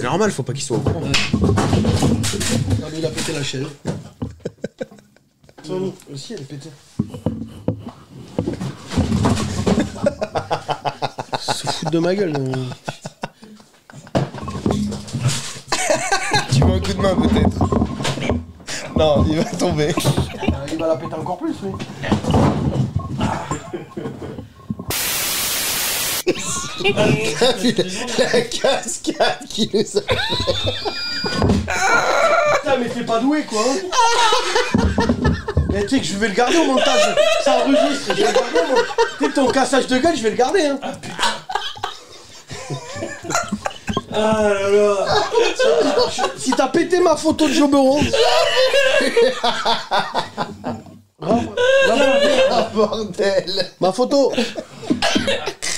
c'est normal, faut pas qu'il soit au courant. Regardez, il a pété la chaise. Aussi, elle est pétée. Se foutre de ma gueule. Tu veux un coup de main peut-être? Non, il va tomber. Il va la péter encore plus, lui. La cascade qui nous a... Putain, mais t'es pas doué, quoi. Mais tu sais que je vais le garder au montage. Ça enregistre. Je vais le garder, moi. Tu sais, ton cassage de gueule, je vais le garder, hein. Ah là là. Si t'as pété ma photo de Joberon. Ah bordel. Ma photo.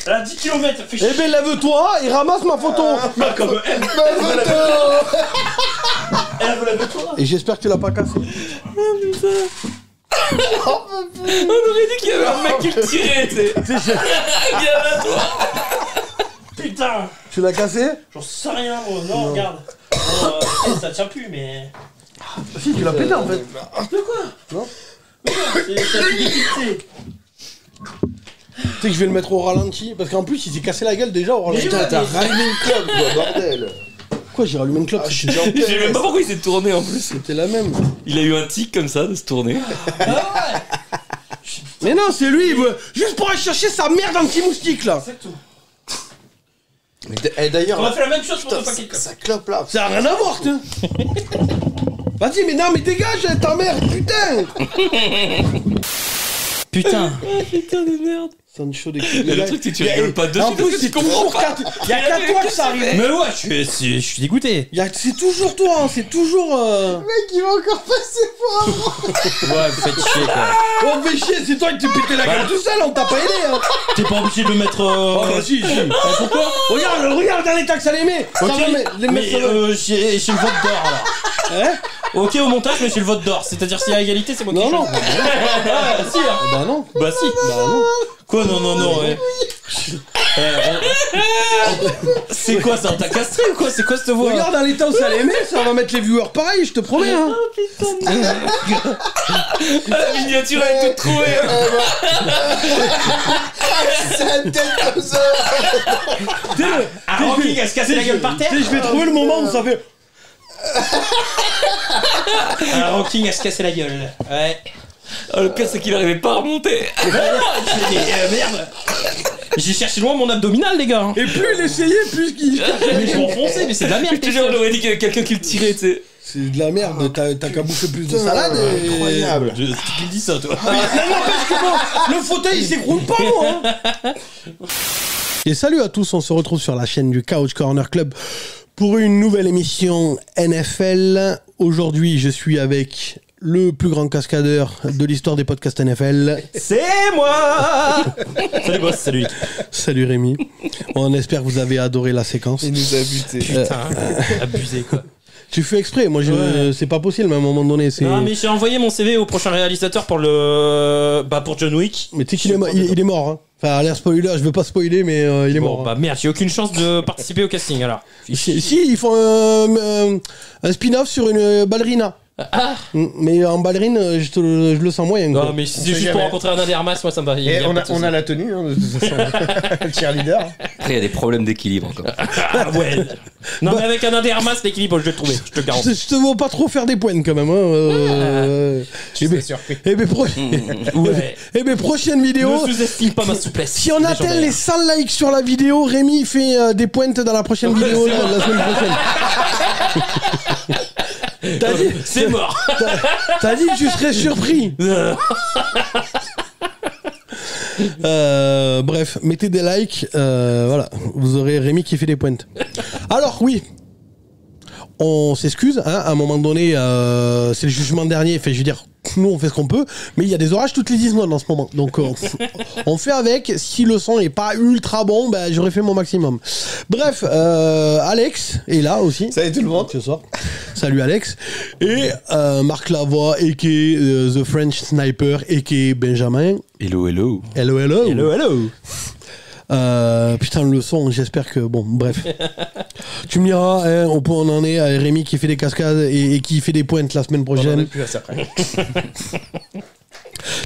Elle a 10 km, ça fait chier. Eh ben lève-toi et ramasse ma photo. Pas comme elle. Ma photo. Elle veut la toi. Et j'espère que tu l'as pas cassé. Oh putain. On aurait dit qu'il y avait un mec qui le tirait, tu sais. Regarde à toi. Putain. Tu l'as cassé? J'en sais rien, moi. Non, regarde. Ça tient plus, mais... Si, tu l'as pété en fait. De quoi? Non. C'est ça fait dépiquer. Tu sais que je vais le mettre au ralenti parce qu'en plus il s'est cassé la gueule déjà au ralenti. Putain, t'as rallumé une clope, quoi, bordel. Quoi, j'ai rallumé une clope? Je suis déjà en Je sais même PLS. pas pourquoi il s'est tourné en plus. C'était la même. Il a eu un tic comme ça de se tourner. Mais non, c'est lui, il veut juste pour aller chercher sa merde anti-moustique là. Exactement. Et d'ailleurs, On a fait la même chose pour ton putain, paquet de ça clope là. Ça a rien à voir, tu. Vas-y, mais non, mais dégage, ta mère, putain. Putain. Putain de merde. Sancho des Mais le truc, c'est que tu rigoles pas dessus. En plus, c'est toujours qu'à toi que ça arrive. Mais ouais, je suis dégoûté. C'est toujours toi, hein, c'est toujours. Mec, il va encore passer pour un mort. Ouais, vous faites chier quoi. Oh, fais chier, c'est toi qui t'es pété la gueule tout seul, on t'a pas aidé, hein. T'es pas obligé de le mettre. Oh, bah si. Pourquoi? Regarde dans l'état que ça les met. Ça va les Mais mettre sur le- j'ai le vote d'or là. Hein? Ok au montage, mais j'ai le vote d'or. C'est-à-dire s'il y a égalité, c'est moi qui Non, non. choisis. Ah, si, hein. Bah non. Bah si. Bah non. Quoi, non, ouais. C'est quoi ça? T'as castré ou quoi? C'est quoi cette voix? Regarde dans l'état où ça les met, ça va mettre les viewers pareil, je te promets, hein. La miniature elle est toute trouée. C'est la tête comme ça. Ranking à se casser la gueule par terre. Tu sais, je vais trouver le moment où ça fait. Un ranking à se casser la gueule. Ouais. Oh, le pire c'est qu'il arrivait pas à remonter. Merde. J'ai cherché loin mon abdominal les gars. Et plus il essayait, plus qu'il. Mais je m'enfonçais, mais c'est de la merde. Je te jure, on aurait dit qu'il y avait quelqu'un qui le tirait, tu sais. C'est de la merde, t'as qu'à bouffer plus de salade et... Incroyable. C'est qui me dit ça, toi? Non, n'empêche que bon, le fauteuil il s'écroule pas, moi, hein. Et salut à tous, on se retrouve sur la chaîne du Couch Corner Club pour une nouvelle émission NFL. Aujourd'hui, je suis avec le plus grand cascadeur de l'histoire des podcasts NFL. C'est moi. Salut boss, salut. Salut Rémi. On espère que vous avez adoré la séquence. Il nous a buté. Putain, abusé quoi. Tu fais exprès, moi c'est pas possible, mais à un moment donné c'est... Non mais j'ai envoyé mon CV au prochain réalisateur pour pour John Wick. Mais tu sais qu'il est, il est mort, hein. Enfin, à l'air spoiler, je veux pas spoiler, mais il est Bon mort. bah merde, j'ai aucune chance de participer au casting alors. Si, ils font un spin-off sur une ballerina. Ah. Mais en ballerine, je le sens moyen. Quoi. Non mais si c'est sait juste jamais. pour rencontrer un Adermas, moi ça me va. Et on a la tenue, hein, de toute façon. Le cheerleader. Après, il y a des problèmes d'équilibre encore. Ah ouais. Non mais avec un Adermas, l'équilibre je vais le trouver, je te garantis. Je te vois pas trop faire des points quand même. Hein. Je serais surpris. Eh ben, Ouais. prochaine vidéo. Ne sous-estime pas ma souplesse. Si on atteint les 100 likes sur la vidéo, Rémi fait des pointes dans la prochaine vidéo la semaine prochaine. T'as dit, c'est mort. t'as dit que tu serais surpris. Bref, mettez des likes. Voilà, vous aurez Rémi qui fait des pointes. Alors oui, on s'excuse. Hein, à un moment donné, c'est le jugement dernier. Fait, je veux dire, nous on fait ce qu'on peut, mais il y a des orages toutes les 10 secondes en ce moment. Donc on fait avec. Si le son est pas ultra bon, ben j'aurais fait mon maximum. Bref, Alex est là aussi. Salut tout le monde. Ce soir. Salut Alex. Et Marc Lavoie, a.k.a. The French Sniper, a.k.a. Benjamin. Hello, hello. Hello, hello. Hello, hello. Putain, le son, j'espère que... Bon, bref. Tu me diras, hein, au point où on en est, à Rémi qui fait des cascades et qui fait des pointes la semaine On en prochaine. est plus à ça après.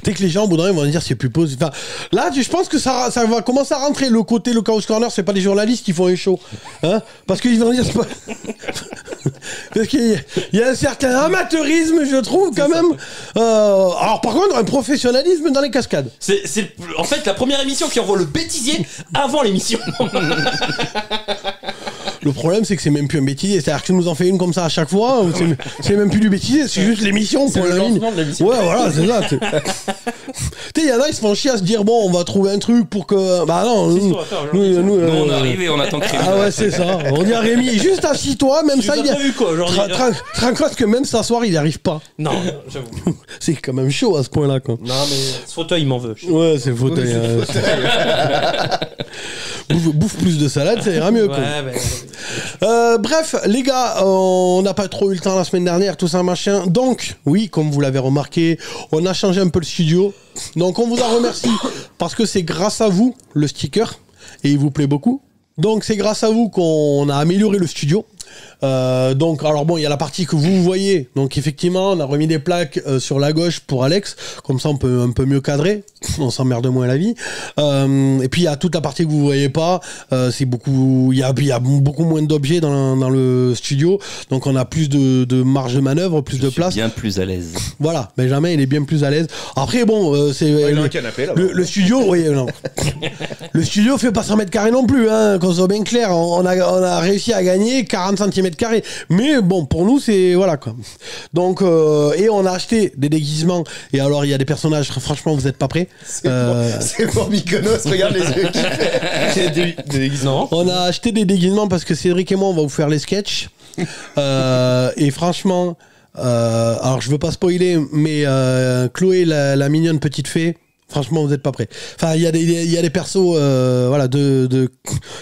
Tu sais que les gens, au bout d'un moment, ils vont dire c'est plus possible. Enfin, là, je pense que ça va commencer à rentrer. Le côté, le Chaos Corner, c'est pas les journalistes qui font les shows. Hein, parce qu'ils vont dire c'est pas. Parce qu'il y a un certain amateurisme, je trouve, quand même. Alors, par contre, un professionnalisme dans les cascades. C'est en fait la première émission qui envoie le bêtisier avant l'émission. Le problème, c'est que c'est même plus un bêtisier. C'est-à-dire que tu nous en fais une comme ça à chaque fois. C'est même plus du bêtisier, c'est juste l'émission pour la ligne. Ouais, voilà, c'est ça. Tu sais, il y en a, ils se font chier à se dire bon, on va trouver un truc pour que. Bah non, nous, on arrive et on attend que Rémi. Ah ouais, c'est ça. On dit à Rémi, juste assis-toi, même ça, il a. vu quoi aujourd'hui. Tu te rends compte que même s'asseoir, il n'y arrive pas. Non, j'avoue. C'est quand même chaud à ce point-là, quoi. Non, mais ce fauteuil, il m'en veut. Ouais, c'est le fauteuil. Bouffe plus de salade, ça ira mieux, quoi. Ouais, bref, les gars, on n'a pas trop eu le temps la semaine dernière, tout ça, machin. Donc, oui, comme vous l'avez remarqué, on a changé un peu le studio. Donc, on vous en remercie parce que c'est grâce à vous, le sticker, et il vous plaît beaucoup. Donc, c'est grâce à vous qu'on a amélioré le studio. Donc, alors bon, il y a la partie que vous voyez. Donc, effectivement, on a remis des plaques sur la gauche pour Alex. Comme ça, on peut un peu mieux cadrer. On s'emmerde moins la vie. Et puis, il y a toute la partie que vous voyez pas. C'est beaucoup. Il y a beaucoup moins d'objets dans le studio. Donc, on a plus de marge de manœuvre, plus de place. Bien plus à l'aise. Voilà, Benjamin, il est bien plus à l'aise. Après, bon, c'est il a un canapé là. le studio. Oui, non. Le studio fait pas 100 mètres carrés non plus. Hein, qu'on soit bien clair. On a réussi à gagner 40 cm². Mais bon, pour nous, c'est voilà quoi. Donc, et on a acheté des déguisements. Et alors, il y a des personnages, franchement, vous n'êtes pas prêts. C'est pour Mykonos, regarde les yeux qu'il fait. C'est des déguisements. On a acheté des déguisements parce que Cédric et moi, on va vous faire les sketchs. Et franchement, alors je veux pas spoiler, mais Chloé, la mignonne petite fée. Franchement, vous n'êtes pas prêts. Enfin, il y a des persos, voilà, je veux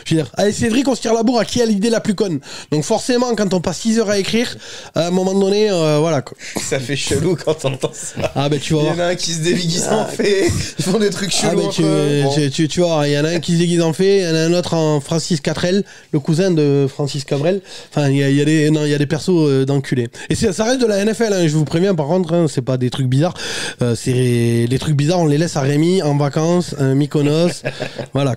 dire, allez, Cédric, on se tire la bourre à qui a l'idée la plus conne. Donc, forcément, quand on passe 6 heures à écrire, à un moment donné, voilà, quoi. Ça fait chelou quand t'entends ça. Ah, ben, tu vas voir. Il y en a un qui se déguise en fée, ils font des trucs chelous. Ah, ben, tu vas voir, il y en a un qui se déguise en fée, il y en a un autre en Francis Cabrel, le cousin de Francis Cabrel. Enfin, il y a des persos d'enculés. Et ça reste de la NFL, hein, je vous préviens, par contre, hein, c'est pas des trucs bizarres. Les trucs bizarres, on les laisse à Rémi en vacances, Mykonos, voilà.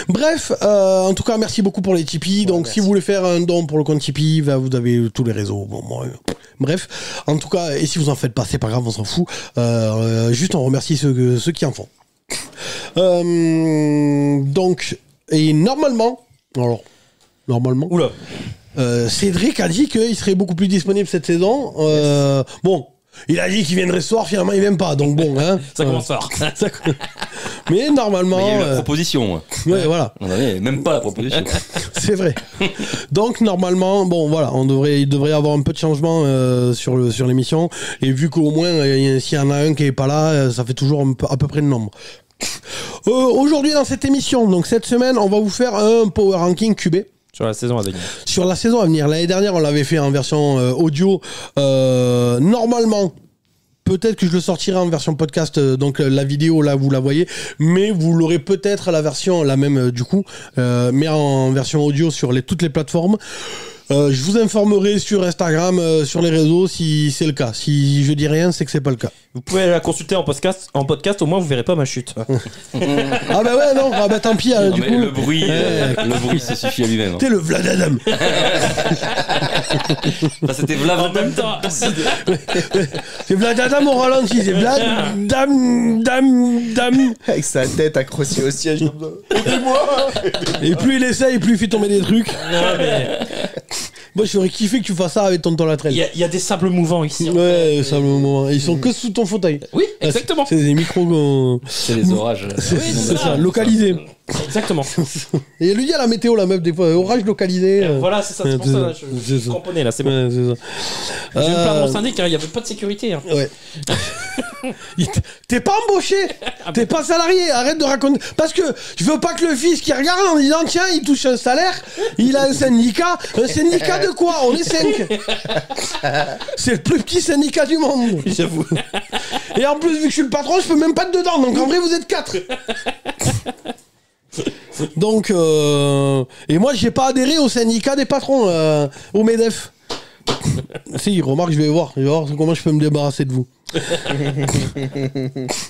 Bref, en tout cas, merci beaucoup pour les Tipeee. Donc, si vous voulez faire un don pour le compte Tipeee, vous avez tous les réseaux. Bon, bref, en tout cas, et si vous en faites pas, c'est pas grave, on s'en fout. Juste, on remercie ceux qui en font. Donc, et normalement, Oula. Cédric a dit qu'il serait beaucoup plus disponible cette saison. Bon. Il a dit qu'il viendrait ce soir, finalement il vient pas, donc bon, hein. Ça commence fort. Mais normalement. Mais il y a eu la proposition. Ouais, voilà. On n'avait même pas la proposition. C'est vrai. Donc normalement, bon voilà, il devrait y avoir un peu de changement sur l'émission. Et vu qu'au moins, s'il y en a un qui est pas là, ça fait toujours à peu près le nombre. Aujourd'hui dans cette émission, donc cette semaine, on va vous faire un Power Ranking QB. Sur la saison à venir. Sur la saison à venir. L'année dernière, on l'avait fait en version audio. Normalement, peut-être que je le sortirai en version podcast. Donc la vidéo, là, vous la voyez. Mais vous l'aurez peut-être la version, la même du coup. Mais en version audio sur toutes les plateformes. Je vous informerai sur Instagram, sur les réseaux, si c'est le cas. Si je dis rien, c'est que c'est pas le cas. Vous pouvez la consulter en podcast, au moins vous verrez pas ma chute. Ah bah ouais, non, ah bah tant pis. Non, du mais coup. le bruit se suffit à lui-même. T'es le Vlad Adam. Enfin, c'était Vlad En même temps. C'est Vlad Adam au ralenti, c'est Vlad Dam. Avec sa tête accrochée au siège. Aidez-moi. Et plus il essaye, plus il fait tomber des trucs. Non, mais Moi, j'aurais kiffé que tu fasses ça avec ton Latrelle. il y a des sables mouvants ici. Ouais, ça le moment. Ils sont que sous ton fauteuil. Oui, exactement. C'est des micros. C'est les orages. C'est ça, localisés. Exactement. Et lui dit à la météo, la meuf, des fois, orage localisé. Voilà, c'est ça. C'est pour ça. Là, je c'est suis ça. cramponné là, c'est bon. Ouais, c'est ça. Je vais me plaindre mon syndic, hein, il n'y avait pas de sécurité. Hein. Ouais. T'es pas embauché, t'es pas salarié, arrête de raconter. Parce que je veux pas que le fils qui regarde en disant tiens, il touche un salaire, il a un syndicat. Un syndicat de quoi? On est 5. C'est le plus petit syndicat du monde. J'avoue. Et en plus, vu que je suis le patron, je peux même pas être dedans. Donc en vrai, vous êtes 4. Donc, et moi, j'ai pas adhéré au syndicat des patrons, au MEDEF. Si, remarque, je vais voir comment je peux me débarrasser de vous.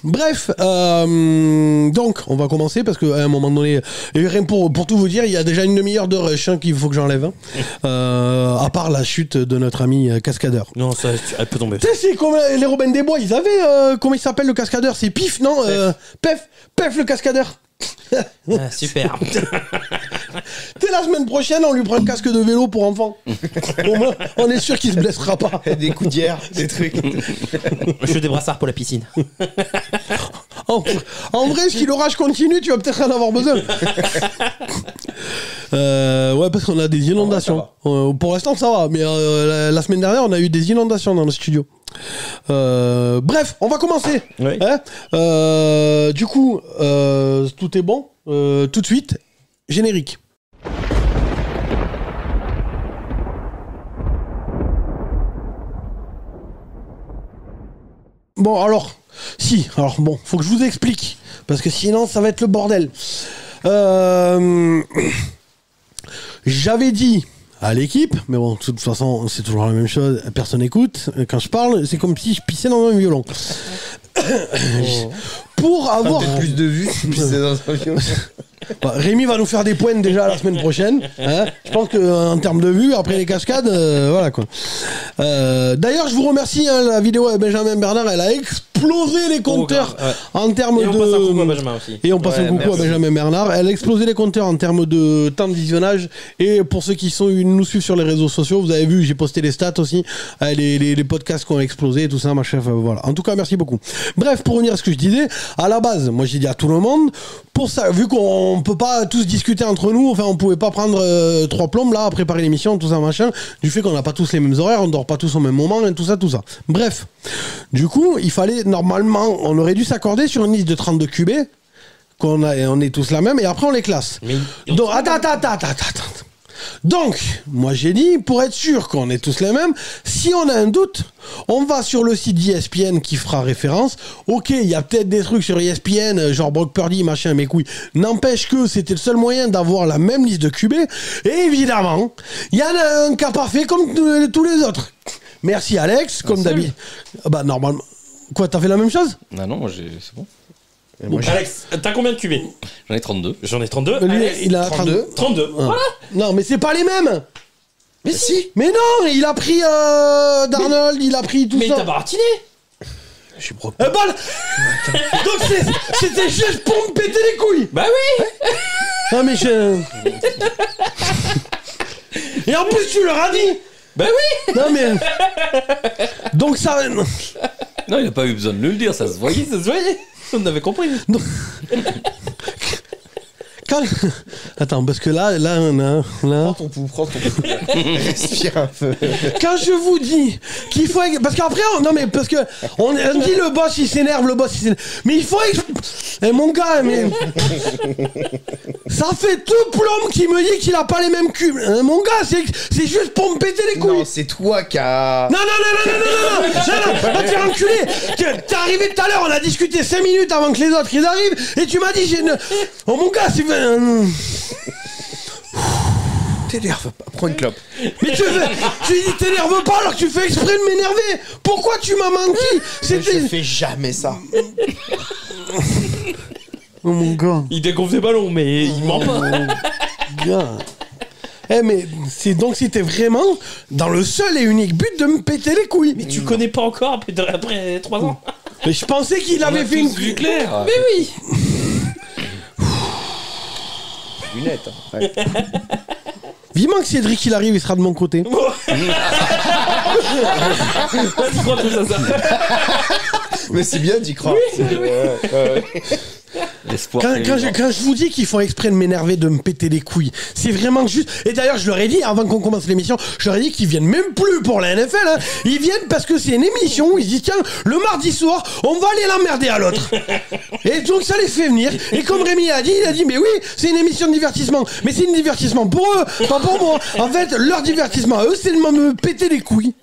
Bref, donc on va commencer parce qu'à un moment donné, et rien pour tout vous dire, il y a déjà une demi-heure de rush qu'il faut que j'enlève, à part la chute de notre ami cascadeur. Non, ça, elle peut tomber. Tu sais, c'est comme les Robin des Bois, ils avaient, comment il s'appelle le cascadeur? C'est Pif, non? Pef le cascadeur. Ah, super. Dès la semaine prochaine, on lui prend le casque de vélo pour enfants. Au moins, on est sûr qu'il se blessera pas. Des coudières, des trucs. Je fais des brassards pour la piscine. En vrai, si l'orage continue, tu vas peut-être en avoir besoin. Ouais, parce qu'on a des inondations. Pour l'instant, ça va. Mais la semaine dernière, on a eu des inondations dans le studio. Bref, on va commencer. Oui. Du coup, tout est bon. Tout de suite, générique. Bon, alors, faut que je vous explique, parce que sinon, ça va être le bordel. J'avais dit à l'équipe, mais bon, de toute façon, c'est toujours la même chose, personne n'écoute. Quand je parle, c'est comme si je pissais dans un violon. Pour avoir plus de vues, pisser dans un violon. Bah, Rémi va nous faire des points déjà la semaine prochaine. Je pense qu'en termes de vues, après les cascades, voilà quoi. D'ailleurs, je vous remercie. La vidéo avec Benjamin Bernard, elle a explosé les compteurs en termes de. Et on passe un coucou à Benjamin aussi. Et on passe un coucou à Benjamin Bernard. Elle a explosé les compteurs en termes de temps de visionnage. Et pour ceux qui nous suivent sur les réseaux sociaux, vous avez vu, j'ai posté les stats aussi. Les podcasts qui ont explosé et tout ça, machin. Voilà. En tout cas, merci beaucoup. Bref, pour revenir à ce que je disais, à la base, moi j'ai dit à tout le monde, pour ça, vu qu'on peut pas tous discuter entre nous, enfin on pouvait pas prendre 3 plombes là à préparer l'émission, tout ça machin, du fait qu'on n'a pas tous les mêmes horaires, on dort pas tous au même moment, et tout ça. Bref, du coup, il fallait normalement, on aurait dû s'accorder sur une liste de 32 QB, on est tous la même, et après on les classe. Mais Donc, attends. Donc, moi j'ai dit, pour être sûr qu'on est tous les mêmes, si on a un doute, on va sur le site d'ESPN qui fera référence. Ok, il y a peut-être des trucs sur ESPN, genre Brock Purdy, machin, mes couilles. N'empêche que c'était le seul moyen d'avoir la même liste de QB. Et évidemment, il y en a un cas parfait comme tous les autres. Merci Alex, comme d'habitude. Bah normalement. Quoi, t'as fait la même chose? Ah non, moi c'est bon. Bon, Alex, t'as combien de QB? J'en ai 32. J'en ai 32. lui, Alex, il a 32. 32. Ah. Voilà. Non, mais c'est pas les mêmes. Mais si. Mais non, il a pris Darnold, il a pris tout Mais ça. t'as baratiné. Je suis broc. Donc c'était juste pour me péter les couilles. Bah oui. Non mais je... Et en plus tu leur as dit. Bah oui. Non mais... Donc ça... Non, il a pas eu besoin de le dire, ça se voyait. Ça se voyait. On avait compris. Quand... Attends, parce que là, on a... Là... Prends ton pouls. Respire un peu. Quand je vous dis qu'il faut... Parce qu'après, non mais parce que... On dit le boss il s'énerve, mais il faut... Eh mon gars, mais... Ça fait tout plomb qui me dit qu'il a pas les mêmes cubes. Mon gars, c'est juste pour me péter les couilles. Non, c'est toi qui a... Non, va te faire enculer. T'es arrivé tout à l'heure, on a discuté 5 minutes avant que les autres ils arrivent, et tu m'as dit j'ai une... Oh mon gars, c'est... T'énerve pas, prends une clope. Mais tu t'énerves pas alors que tu fais exprès de m'énerver. Pourquoi tu m'as menti? Je fais jamais ça. Oh mon gars. Il dégonfle des ballons, mais il ment pas. Gars. Eh mais c'était vraiment dans le seul et unique but de me péter les couilles. Mais tu connais pas encore après 3 ans. Mais je pensais qu'il avait fait une... Vu clair. Mais oui. Lunettes. Ouais. Vivement que Cédric il arrive, il sera de mon côté. Tu crois tout ça. Mais c'est bien d'y croire. L'espoir. Quand je vous dis qu'ils font exprès de m'énerver, de me péter les couilles, c'est vraiment juste. Et d'ailleurs, je leur ai dit, avant qu'on commence l'émission, je leur ai dit qu'ils viennent même plus pour la NFL. Hein. Ils viennent parce que c'est une émission où ils disent, tiens, le mardi soir, on va aller l'emmerder à l'autre. Et donc, ça les fait venir. Et comme Rémi a dit, il a dit, mais oui, c'est une émission de divertissement. Mais c'est un divertissement pour eux, pas pour moi. En fait, leur divertissement à eux, c'est de me péter les couilles.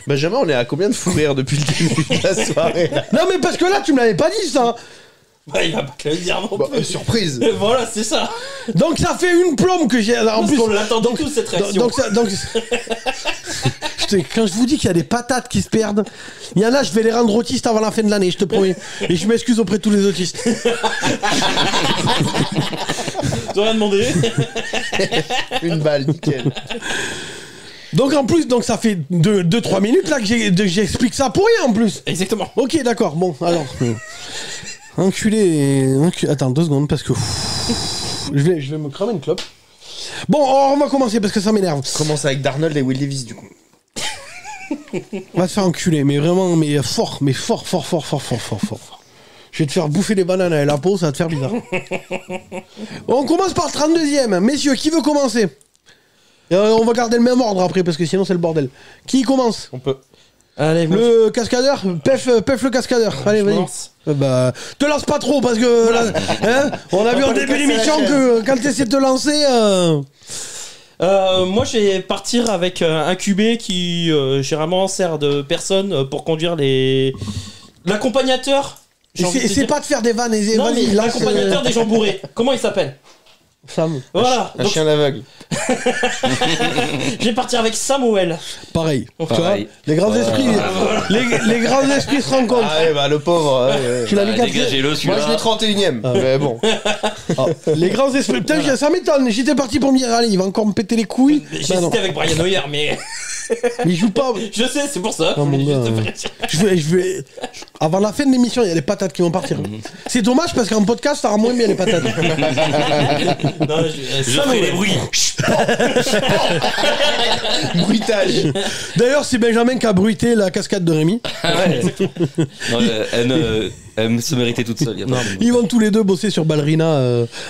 Benjamin, on est à combien de fou rire depuis le début de la soirée là? Non, mais parce que là, tu me l'avais pas dit, ça. Bah, il va pas te le dire non Bah, plus. surprise. Voilà, c'est ça. Donc ça fait une plombe que j'ai. En Parce plus, qu'on l'attendait tous, cette réaction. Quand je vous dis qu'il y a des patates qui se perdent, il y en a, je vais les rendre autistes avant la fin de l'année, je te promets. Et je m'excuse auprès de tous les autistes. T'as rien demandé. Une balle, nickel. Donc en plus, donc ça fait 2-3 minutes là que j'explique ça pour rien en plus. Exactement. Ok, d'accord, bon, alors. Enculé. Attends 2 secondes parce que. Je vais me cramer une clope. Bon, on va commencer parce que ça m'énerve. Commence avec Darnold et Will Davis, du coup. On va te faire enculer, mais vraiment, mais fort. Je vais te faire bouffer des bananes avec la peau, ça va te faire bizarre. On commence par le 32e. Messieurs, qui veut commencer? On va garder le même ordre après, parce que sinon c'est le bordel. Qui commence? On peut. Allez, Le cascadeur? Pef le cascadeur. Allez, vas-y. Bah, te lance pas trop, parce que là, hein, on a vu en début d'émission que quand tu essaies de te lancer... moi, je vais partir avec un QB qui généralement sert de personne pour conduire l'accompagnateur. C'est pas de faire des vannes. Non, mais l'accompagnateur des gens bourrés. Comment il s'appelle? Sam. Voilà. Un chien aveugle. Je vais partir avec Samuel. Pareil. Tu vois, Pareil. les grands esprits, les grands esprits se rencontrent. Ah ouais, bah le pauvre. Tu l'as mis Dégagez-le, Moi celui-là. je l'ai 31ème. Mais bon. Les grands esprits. Putain, ça m'étonne. J'étais parti pour me dire, allez, il va encore me péter les couilles. J'ai Bah non. hésité avec Brian Hoyer, mais Mais il joue pas. je sais, c'est pour ça. Oh, mon gars, je vais. Avant la fin de l'émission, il y a les patates qui vont partir. C'est dommage parce qu'en podcast, ça rend moins bien les patates. Non, Je ferai les bruits. Bruitage. D'ailleurs, c'est Benjamin qui a bruité la cascade de Rémi. Non, elle se méritait toute seule. Y a pas de- Ils vont tous les deux bosser sur Ballerina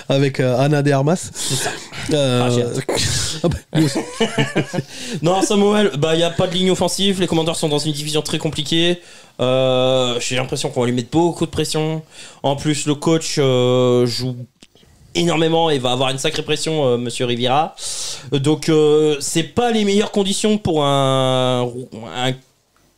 avec Anna de Armas. j'ai Ah bah, lui aussi. Non, Samuel, bah il y a pas de ligne offensive, les Commanders sont dans une division très compliquée. J'ai l'impression qu'on va lui mettre beaucoup de pression. En plus, le coach joue énormément et va avoir une sacrée pression, Monsieur Riviera. Donc c'est pas les meilleures conditions pour un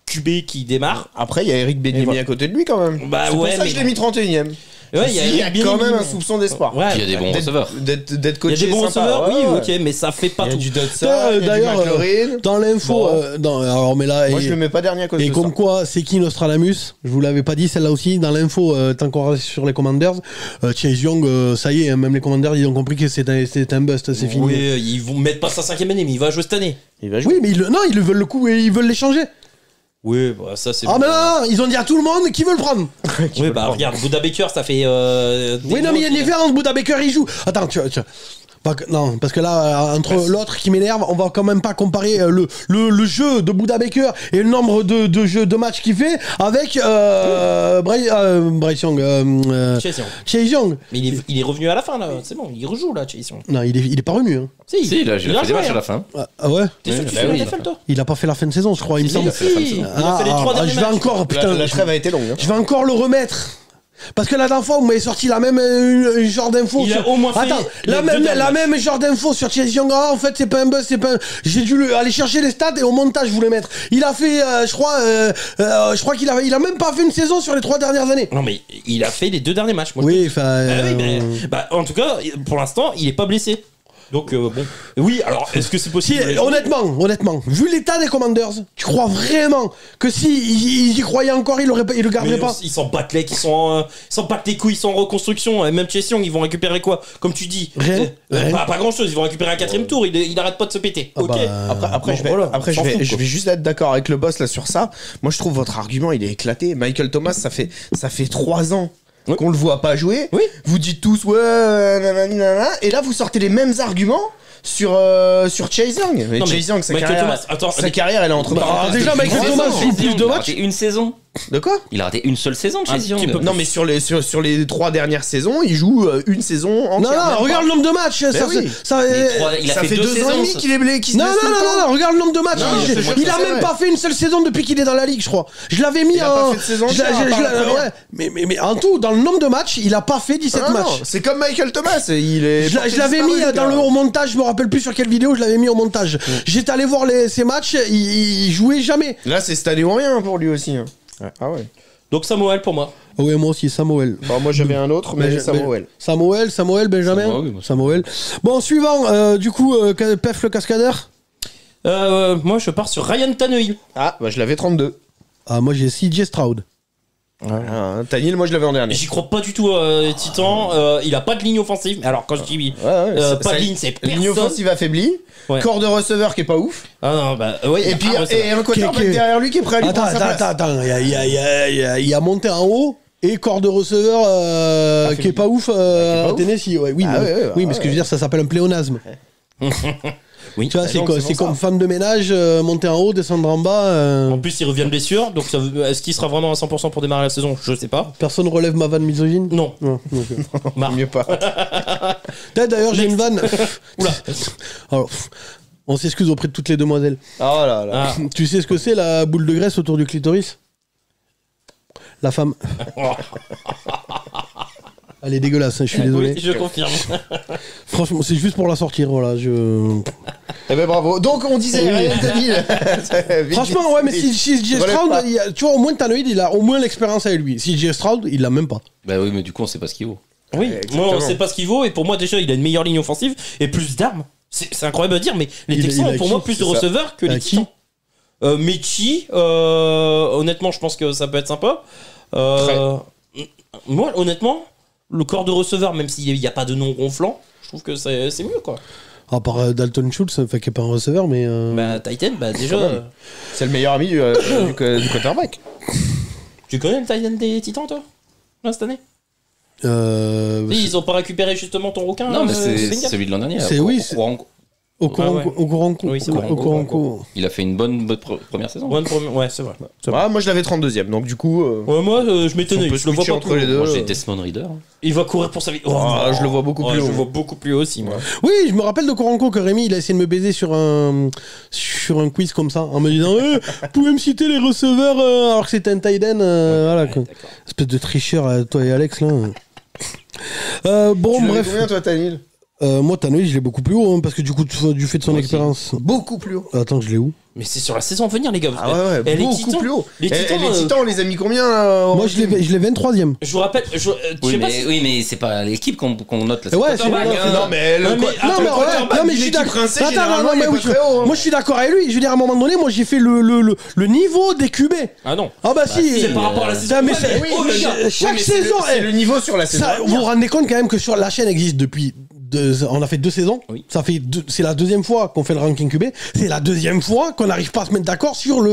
QB qui démarre. Après, il y a Eric Benimi à côté de lui quand même. Bah c'est pour ouais, ça que mais- je l'ai mis 31ème. Ouais, il y a quand même un soupçon d'espoir. Ouais, Puis il y a des bons receveurs. D'être il y a coaché des bons sympa, receveurs, ouais, oui, ouais. ok, mais ça fait pas Il y a tout. du Dodson, il y a du D'ailleurs, McLaurin. dans l'info, Bon. alors mais là, Moi, je le mets pas dernier à cause et de comme ça. quoi, c'est qui Nostradamus? Je vous l'avais pas dit, celle-là aussi. Dans l'info, tant qu'on reste sur les Commanders, Chase Young, ça y est, même les Commanders, ils ont compris que c'était un bust, c'est fini. Oui, ils vont mettre pas sa 5ème année, mais il va jouer cette année. Il va jouer. Oui, mais ils veulent le coup et ils veulent l'échanger. Oui, bah ça c'est. Ah, mais non, ils ont dit à tout le monde qui veut le prendre. Oui, bah regarde, Buda Baker, ça fait. Oui, non, mais il y a une différence. Buda Baker, il joue. Attends, non, parce que là, entre l'autre qui m'énerve, on va quand même pas comparer le jeu de Buda Baker et le nombre de matchs qu'il fait avec Bryce Young. Chase Young. Mais il est revenu à la fin là, c'est bon, il rejoue là, Chase Young. Non, il est pas revenu. Hein. Si, là, j'ai il a fait des joué, matchs à hein. la fin. Ah ouais. T'es sûr que tu bah fais oui. la NFL toi? Il a pas fait la fin de saison, je crois, il me Si, semble. si, il a fait les 3 derniers je vais matchs. encore, putain. La trêve a été longue. Hein. Je vais encore le remettre. Parce que la dernière fois, vous m'avez sorti la même genre d'info. Il a au moins fait Attends, les la deux derniers même genre d'info sur Chase Young. Ah, en fait, c'est pas un buzz, c'est pas un... J'ai dû aller chercher les stats et au montage, je voulais mettre. Il a fait, je crois qu'il a même pas fait une saison sur les 3 dernières années. Non, mais il a fait les 2 derniers matchs. Moi, Oui, enfin. oui, mais, bah, en tout cas, pour l'instant, il est pas blessé. Donc, bon. Oui, alors, est-ce que c'est Si, possible? honnêtement, vu l'état des Commanders, tu crois vraiment que si ils y croyaient encore, il le garderait Mais pas? ils s'en battent les, ils s'en battent les couilles, ils sont en reconstruction. Et même Chase Young, ils vont récupérer quoi? Comme tu dis. Rien. Pas grand chose, ils vont récupérer un 4ème tour, il arrête pas de se péter. Ah Ok. bah, Après, Bon, je vais, voilà, après on s'en fout, je quoi. vais juste être d'accord avec le boss là sur ça. Moi, je trouve votre argument, il est éclaté. Michael Thomas, ça fait 3 ans Oui. qu'on le voit pas jouer. Oui. Vous dites tous ouais, nanana, et là vous sortez les mêmes arguments sur Chase Young. Mais Non, mais Chase Young, sa Michael carrière, Thomas, attends, sa mais- carrière, elle est entre Bah, parenthèses déjà, depuis Michael 3 Thomas ans. joue plus de Il a matchs. raté une saison. De quoi? Il a raté une seule saison de chez Un petit Young. peu. Non, mais sur les 3 dernières saisons, il joue une saison Non, entière. même regarde pas. le nombre de matchs. Ça, oui. ça, Il a Ça fait fait 2 2 ans et demi saisons. qu'il est blessé. qu'il se Non, blesse tout le temps. non, regarde le nombre de matchs. Non, Il- je te jure il que a c'est même vrai. pas fait une seule saison depuis qu'il est dans la ligue, je crois. Je l'avais mis Il a pas fait de saison entière, à part la première. ouais. Mais en tout, dans le nombre de matchs, il a pas fait 17 Ah non, matchs. c'est comme Michael Thomas. Il est. Je l'avais mis dans le au montage, je me rappelle plus sur quelle vidéo, je l'avais mis au montage. J'étais allé voir ses matchs, il jouait jamais. Là, c'est cette année ou rien pour lui aussi. Hein. Ah ouais. Donc Samuel pour moi. Ouais, moi aussi, Samuel. Bon, moi j'avais un autre, mais Samuel. Samuel, Benjamin. Samuel. Bon, suivant, du coup, Pef le cascadeur. Moi je pars sur Ryan Tannehill. Ah, bah je l'avais 32. Ah, moi j'ai CJ Stroud. Ah, Tannehill, moi je l'avais en dernier. J'y crois pas du tout, Titan. Il a pas de ligne offensive. Mais alors quand je dis pas de ligne, c'est personne. Ligne offensive affaiblie. Ouais. Corps de receveur qui est pas ouf. Ah non, bah oui. Et puis ouais, un quarterback derrière lui qui est prêt à lui prendre sa place. Attends, il a monté en haut et corps de receveur qui est pas ouf à Tennessee. Ouais, oui, mais ce que je veux dire, ça s'appelle un pléonasme. Oui. Tu vois, c'est comme femme de ménage, monter en haut, descendre en bas. En plus, il revient de blessure, donc est-ce qu'il sera vraiment à 100% pour démarrer la saison? Je sais pas. Personne relève ma vanne misogyne? Non. Marc. Mieux pas. D'ailleurs, j'ai une vanne. Oula. Alors, on s'excuse auprès de toutes les demoiselles. Oh là là. Ah. Tu sais ce que c'est la boule de graisse autour du clitoris? La femme. Elle est dégueulasse, hein, je suis désolé. Oui, je confirme. Franchement, c'est juste pour la sortir, voilà. Eh ben bravo. Donc on disait Ryan Tannehill. Franchement, ouais, mais si CJ Stroud, tu vois, au moins Tannehill, il a au moins l'expérience avec lui. CJ Stroud, il l'a même pas. Bah oui, mais du coup, on sait pas ce qu'il vaut. Oui, exactement. moi on sait pas ce qu'il vaut, et pour moi déjà il a une meilleure ligne offensive et plus d'armes. C'est incroyable à dire, mais les Texans ont pour moi plus de receveurs que les Titans. Mechi, honnêtement, je pense que ça peut être sympa. Moi, honnêtement, le corps de receveur, même s'il n'y a pas de nom ronflant, je trouve que c'est mieux, quoi. À part Dalton Schultz, qui est pas un receveur, mais. Bah, Titan, bah déjà. C'est le meilleur ami du quarterback. Tu connais le Titan des Titans, toi, là, cette année? Ils ont pas récupéré justement ton requin? Non, mais c'est celui de l'an dernier. C'est oui. Okurunkun. Oui, c'est Okurunkun. Il a fait une bonne première saison. Ouais, c'est vrai. Ah, moi je l'avais 32ème, donc du coup. Ouais, moi je m'étonnais. On peut Je le vois switcher pas entre les deux. Moi, j'ai Desmond Reader. Il va courir pour sa vie. Je le vois beaucoup plus haut. Je le vois beaucoup plus haut aussi, moi. Oui, je me rappelle de Okurunkun que Rémi, il a essayé de me baiser sur un quiz comme ça, en me disant vous pouvez me citer les receveurs alors que c'était un tight end. Voilà, quoi. Espèce de tricheur, toi et Alex, là. Bon, Tu l'avais bref. combien toi Tannehill? Moi, Tannehill, je l'ai beaucoup plus haut, hein, parce que du coup, du fait de son Moi aussi. expérience. Beaucoup plus haut. Attends, je l'ai où? Mais c'est sur la saison à venir, les gars. Ah ouais, Et les beaucoup Titans, plus haut. Les Titans, les Titans, on les a mis combien Moi, je l'ai 23ème. je vous rappelle, je sais pas si- Oui, mais c'est pas l'équipe qu'on note là. Ouais, c'est c'est pas vrai. Non, mais le Non, mais attends, Non, mais, le quarterback non, mais je d'une suis équipe d'accord. rincée, Attends, généralement, non, mais il est oui, pas très haut, hein. moi, je suis d'accord avec lui. Je veux dire, à un moment donné, moi, j'ai fait le niveau des QB. Ah non. Ah bah si. C'est par rapport à la saison. Ça, mais Ouais, c'est- mais oui, mais chaque mais c'est saison, c'est le niveau sur la saison. ça, vous vous rendez compte quand même que sur la chaîne existe depuis. On a fait 2 saisons. Oui. Ça fait c'est la deuxième fois qu'on fait le ranking QB. C'est la deuxième fois qu'on n'arrive pas à se mettre d'accord sur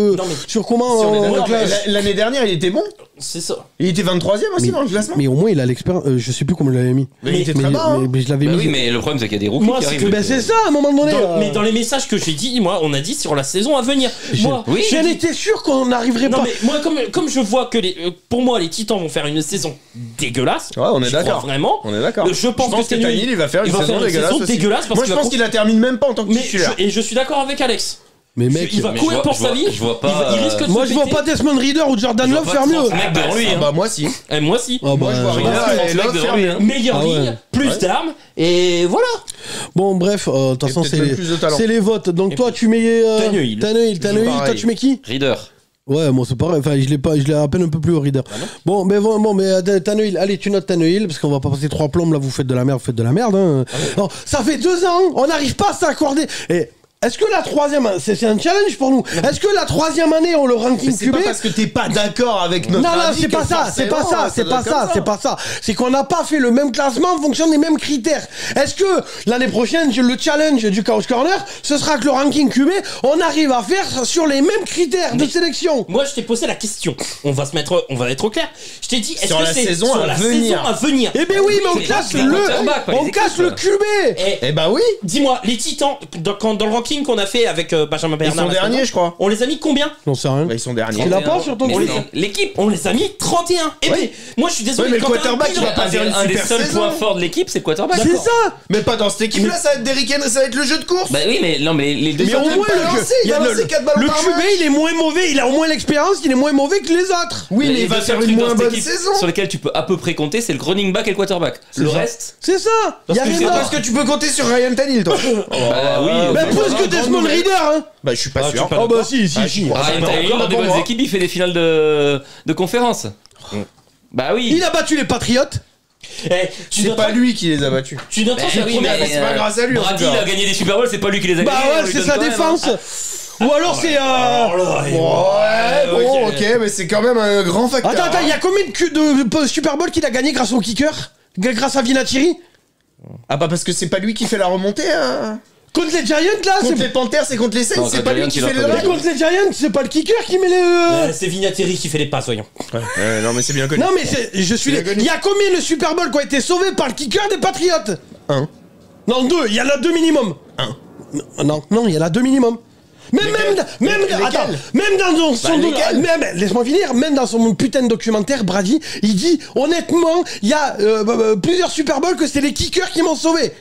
sur comment Sur les on dernières, classe. mais l'année dernière, il était bon. C'est ça. Il était 23ème aussi dans le classement. Mais au moins il a l'expérience. Je sais plus comment je l'avais mis. Mais il était très bas, hein. mais je l'avais Bah mis. oui, mais le problème c'est qu'il y a des rookies Moi, qui c'est arrivent. que- Ben, c'est ça à un moment donné. Mais dans les messages que j'ai dit, moi, on a dit sur la saison à venir. Moi, Oui. J'en étais sûr qu'on n'arriverait non pas. mais moi comme je vois que pour moi les Titans vont faire une saison dégueulasse. Ouais, on est j'y crois d'accord. Vraiment. On est d'accord. Je pense que Tannehill, il va faire une saison dégueulasse aussi. dégueulasse parce Moi, je pense qu'il la termine même pas en tant que mais titulaire. je suis d'accord avec Alex. Mais mec, il va mais courir je vois- pour je sa vois- vie. je vois pas, Il risque de moi se je vois péter. pas Desmond Reader ou Jordan Love faire mieux. Mec devant lui. Ah bah moi si. Moi aussi. Ah bah, Moi je vois ouais. Reader et Love faire mieux. Meilleure Ah ouais. ligne, plus Ouais. d'armes et voilà. Bon bref, de toute façon peut-être c'est même plus de talent. les votes. Donc toi tu mets Tannehill. Tannehill. Toi pareil. tu mets qui? Reader. Ouais, moi c'est pareil. Enfin, je l'ai à peine un peu plus au Reader. Bon, mais Tannehill, allez, tu notes Tannehill parce qu'on va pas passer 3 plombes là. Vous faites de la merde, hein. Non, ça fait 2 ans, on n'arrive pas à s'accorder. Et est-ce que la 3e, c'est un challenge pour nous? Est-ce que la 3e année on le ranking C'est QB? pas parce que t'es pas d'accord avec notre Non, avis c'est que pas ça, c'est pas ça, forcément, c'est doit pas être comme ça, c'est pas ça. C'est qu'on n'a pas fait le même classement en fonction des mêmes critères. Est-ce que l'année prochaine, le challenge du Chaos Corner, ce sera que le ranking QB, on arrive à faire sur les mêmes critères de sélection? Moi, je t'ai posé la question. On va être au clair. Je t'ai dit, est-ce Sur que la c'est saison sur à la venir. saison à venir? Eh ben oui, mais on mais casse les quarterbacks, pas les on équipes. casse le QB. Eh bah oui. Dis-moi, les Titans, dans le ranking qu'on a fait avec Benjamin Ils Bernard, sont derniers, je crois. on les a mis combien? J'en sais rien. Bah, ils sont derniers. Tu l'as pas sur ton Mais quiz? non. L'équipe. On les a mis 31. Eh ben, moi je suis désolé. Ouais, mais le quand t'as un quarterback, bilan- il va pas faire une Un des super seuls saison. points forts de l'équipe, c'est le quarterback. C'est ça. Mais pas dans cette équipe-là, ça va être Derrick Henry, ça va être le jeu de course. Bah oui, mais non, mais les deux. Mais au peut moins pas lancer, il va lancer 4 ballons le par QB, match. il est moins mauvais, il a au moins l'expérience, il est moins mauvais que les autres. Oui, mais il va faire une moins bonne saison. Sur lesquels tu peux à peu près compter, c'est le running back et le quarterback. Le ça. reste. C'est ça. Il y a C'est rien parce d'autre. que tu peux compter sur Ryan Tannehill, toi. Bah oui. Ben, pose que Desmond Reader, hein. Bah, je suis pas Ah, sûr. tu parles Oh bah si, si, si. Ryan Tannehill, dans des pour bonnes moi. équipes, il fait des finales de conférence. Bah oui. Il a battu les Patriots. Eh, tu C'est noteras- pas lui qui les a battus. Tu noteras Bah c'est la oui, première. mais, c'est pas grâce à lui, en Brady, tout cas. il a gagné des Super Bowls, c'est pas lui qui les a Bah gagnés. on ouais, lui c'est donne sa quand même, défense. Ou alors c'est Ouais, bon, ok, mais c'est quand même un grand facteur. Attends, il y a combien de Super Bowl qu'il a gagné grâce au kicker? Grâce à Vinatieri? Ah bah parce que c'est pas lui qui fait la remontée, hein. Contre les Giants là, Contre c'est les Panthers, c'est contre les Saints, Non, c'est contre pas les lui qui Giants, fait il a le pas Mais drive. contre les Giants, c'est pas le kicker qui met le. C'est Vinatieri qui fait les passes, voyons. Ouais, non, mais c'est bien connu. Non mais je suis. Il a gagné. Il y a combien de Super Bowl qui ont été sauvés par le kicker des Patriots? Un. Non, 2, il y en a 2 minimum. Non, il y en a 2 minimum. Lesquels Attends, même dans son lesquels laisse-moi finir, même dans son putain de documentaire, Brady, il dit honnêtement, il y a plusieurs Super Bowl que c'est les kickers qui m'ont sauvé.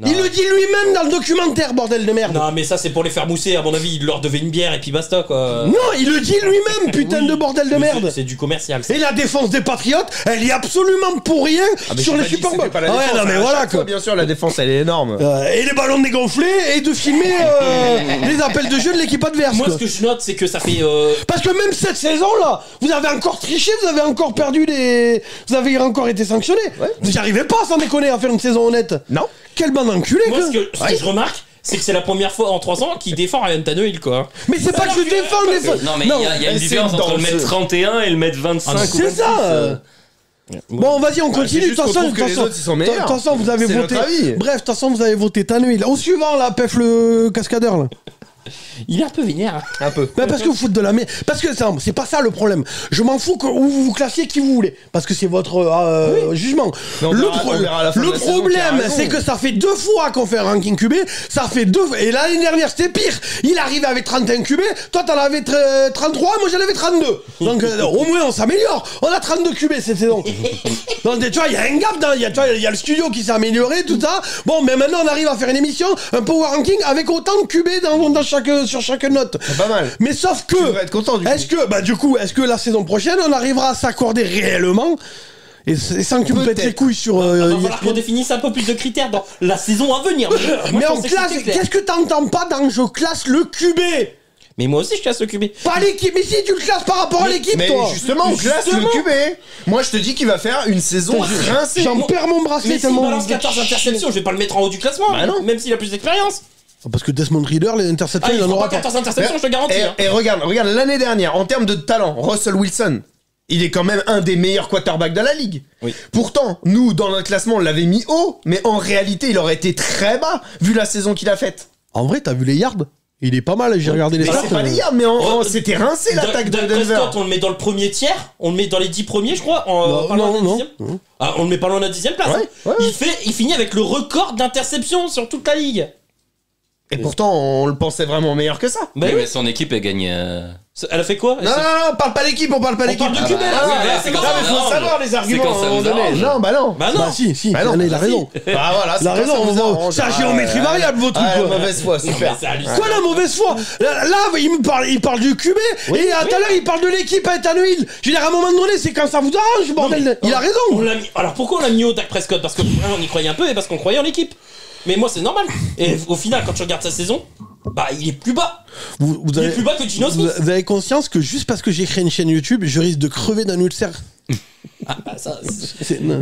Il le dit lui-même dans le documentaire, bordel de merde. Non, mais ça, c'est pour les faire mousser. À mon avis, il leur devait une bière et puis basta, quoi. Non, il le dit lui-même, putain Oui, de bordel de mais merde. C'est du commercial. ça. Et la défense des Patriots, elle est absolument pour rien sur les Super Bowl. Ah Ouais, non mais voilà quoi. Bien sûr, la défense, elle est énorme. Et les ballons dégonflés et de filmer les appels de jeu de l'équipe adverse. Moi, quoi. ce que je note, c'est que ça fait. Parce que même cette saison-là, vous avez encore triché, vous avez encore perdu des... Vous avez encore été sanctionné. Vous n'y arrivez pas, sans déconner, à faire une saison honnête. Non. Quelle bande d'enculés, Moi, quoi. ce que je remarque, c'est que c'est la première fois en 3 ans qu'il défend Ryan Tannehill, quoi. Mais c'est pas que je défends les... Non, mais il y a une c'est différence entre le dans mètre ce- 31 et le mètre 25 ou C'est 26. ça Bon, vas-y, on continue. c'est De juste toute qu'on façon, trouve que les autres, ils sont meilleurs. de toute façon, vous avez C'est voté. notre avis. Bref, de toute façon, vous avez voté Tannehill. Au suivant, là, Pef le cascadeur, là. Il est un peu vénère. Un peu. Ben parce que vous foutez de la merde. Parce que c'est pas ça le problème. Je m'en fous que où vous classiez qui vous voulez. Parce que c'est votre jugement. Mais on verra à la fin de Le la saison qui a problème, raison. c'est que ça fait 2 fois qu'on fait un ranking QB. Ça fait 2 fois. Et l'année dernière, c'était pire. Il arrivait avec 31 QB. Toi, t'en avais 33. Moi, j'en avais 32. Donc, au moins, on s'améliore. On a 32 QB cette saison. Donc, tu vois, il y a un gap. Il y a le studio qui s'est amélioré, tout ça. Bon, mais maintenant, on arrive à faire une émission, un power ranking avec autant de QB sur chaque note. C'est pas mal. Mais sauf que. Tu devrais être content, du coup. Est-ce que la saison prochaine, on arrivera à s'accorder réellement et sans que tu me pètes les couilles sur. Il va falloir ESPN. qu'on définisse un peu plus de critères dans la saison à venir. Moi, Mais je on pensais que classe. c'était clair. Qu'est-ce que t'entends pas dans je classe le QB? Mais moi aussi, je classe le QB. Pas l'équipe. Mais si tu le classes par rapport à l'équipe, Mais toi. justement, on classe le QB. Moi, je te dis qu'il va faire une saison rincée. J'en perds mon bracelet Mais s'il tellement. balance 14 interceptions, je vais pas le mettre en haut du classement. Bah non. Même s'il a plus d'expérience. Parce que Desmond Reader, les interceptions, Ah, il il en fera aura pas pas. 14 interceptions, je te garantis. hein. Et regarde l'année dernière, en termes de talent, Russell Wilson, il est quand même un des meilleurs quarterbacks de la ligue. Oui. Pourtant, nous, dans notre classement, on l'avait mis haut, mais en réalité, il aurait été très bas, vu la saison qu'il a faite. En vrai, t'as vu les yards? Il est pas mal, j'ai regardé les Mais stats. c'est pas les yards, mais c'était rincé l'attaque de Dak Denver. Prescott, on le met dans le premier tiers, on le met dans les 10 premiers, je crois. Non, pas loin de la non. 10e. Ah, on le met pas loin de la 10e place. Ouais, hein. ouais. Il finit avec le record d'interceptions sur toute la ligue. Et pourtant, on le pensait vraiment meilleur que ça. Bah Oui, oui. mais son équipe, elle gagne. Elle a fait quoi? Non, on parle pas d'équipe, on parle pas d'équipe. parle de QB, là. Ah, oui, mais ouais, c'est non, quand ça mais nous faut arrange. savoir les C'est arguments quand ça à un moment nous donné. arrange. Non, bah non. Bah non. Bah si, Bah non, il a raison. Bah voilà, Il a raison, c'est la géométrie variable, vos trucs, Ah, quoi. mauvaise foi, super. C'est hallucinant. Quoi la mauvaise foi? Là, il parle du QB et tout à l'heure il parle de l'équipe à Tannehill. Je veux dire, à un moment donné, c'est quand ça vous arrange, bordel. Il a On raison. l'a mis- Alors pourquoi on l'a mis au Dak Prescott? Parce que on y croyait un peu et parce qu'on croyait en l'équipe. Mais moi c'est normal. Et au final, quand tu regardes sa saison, bah il est plus bas. Vous Il est plus bas que Gino Smith. vous avez conscience que juste parce que j'ai créé une chaîne YouTube, je risque de crever d'un ulcère. Ah, bah, ça,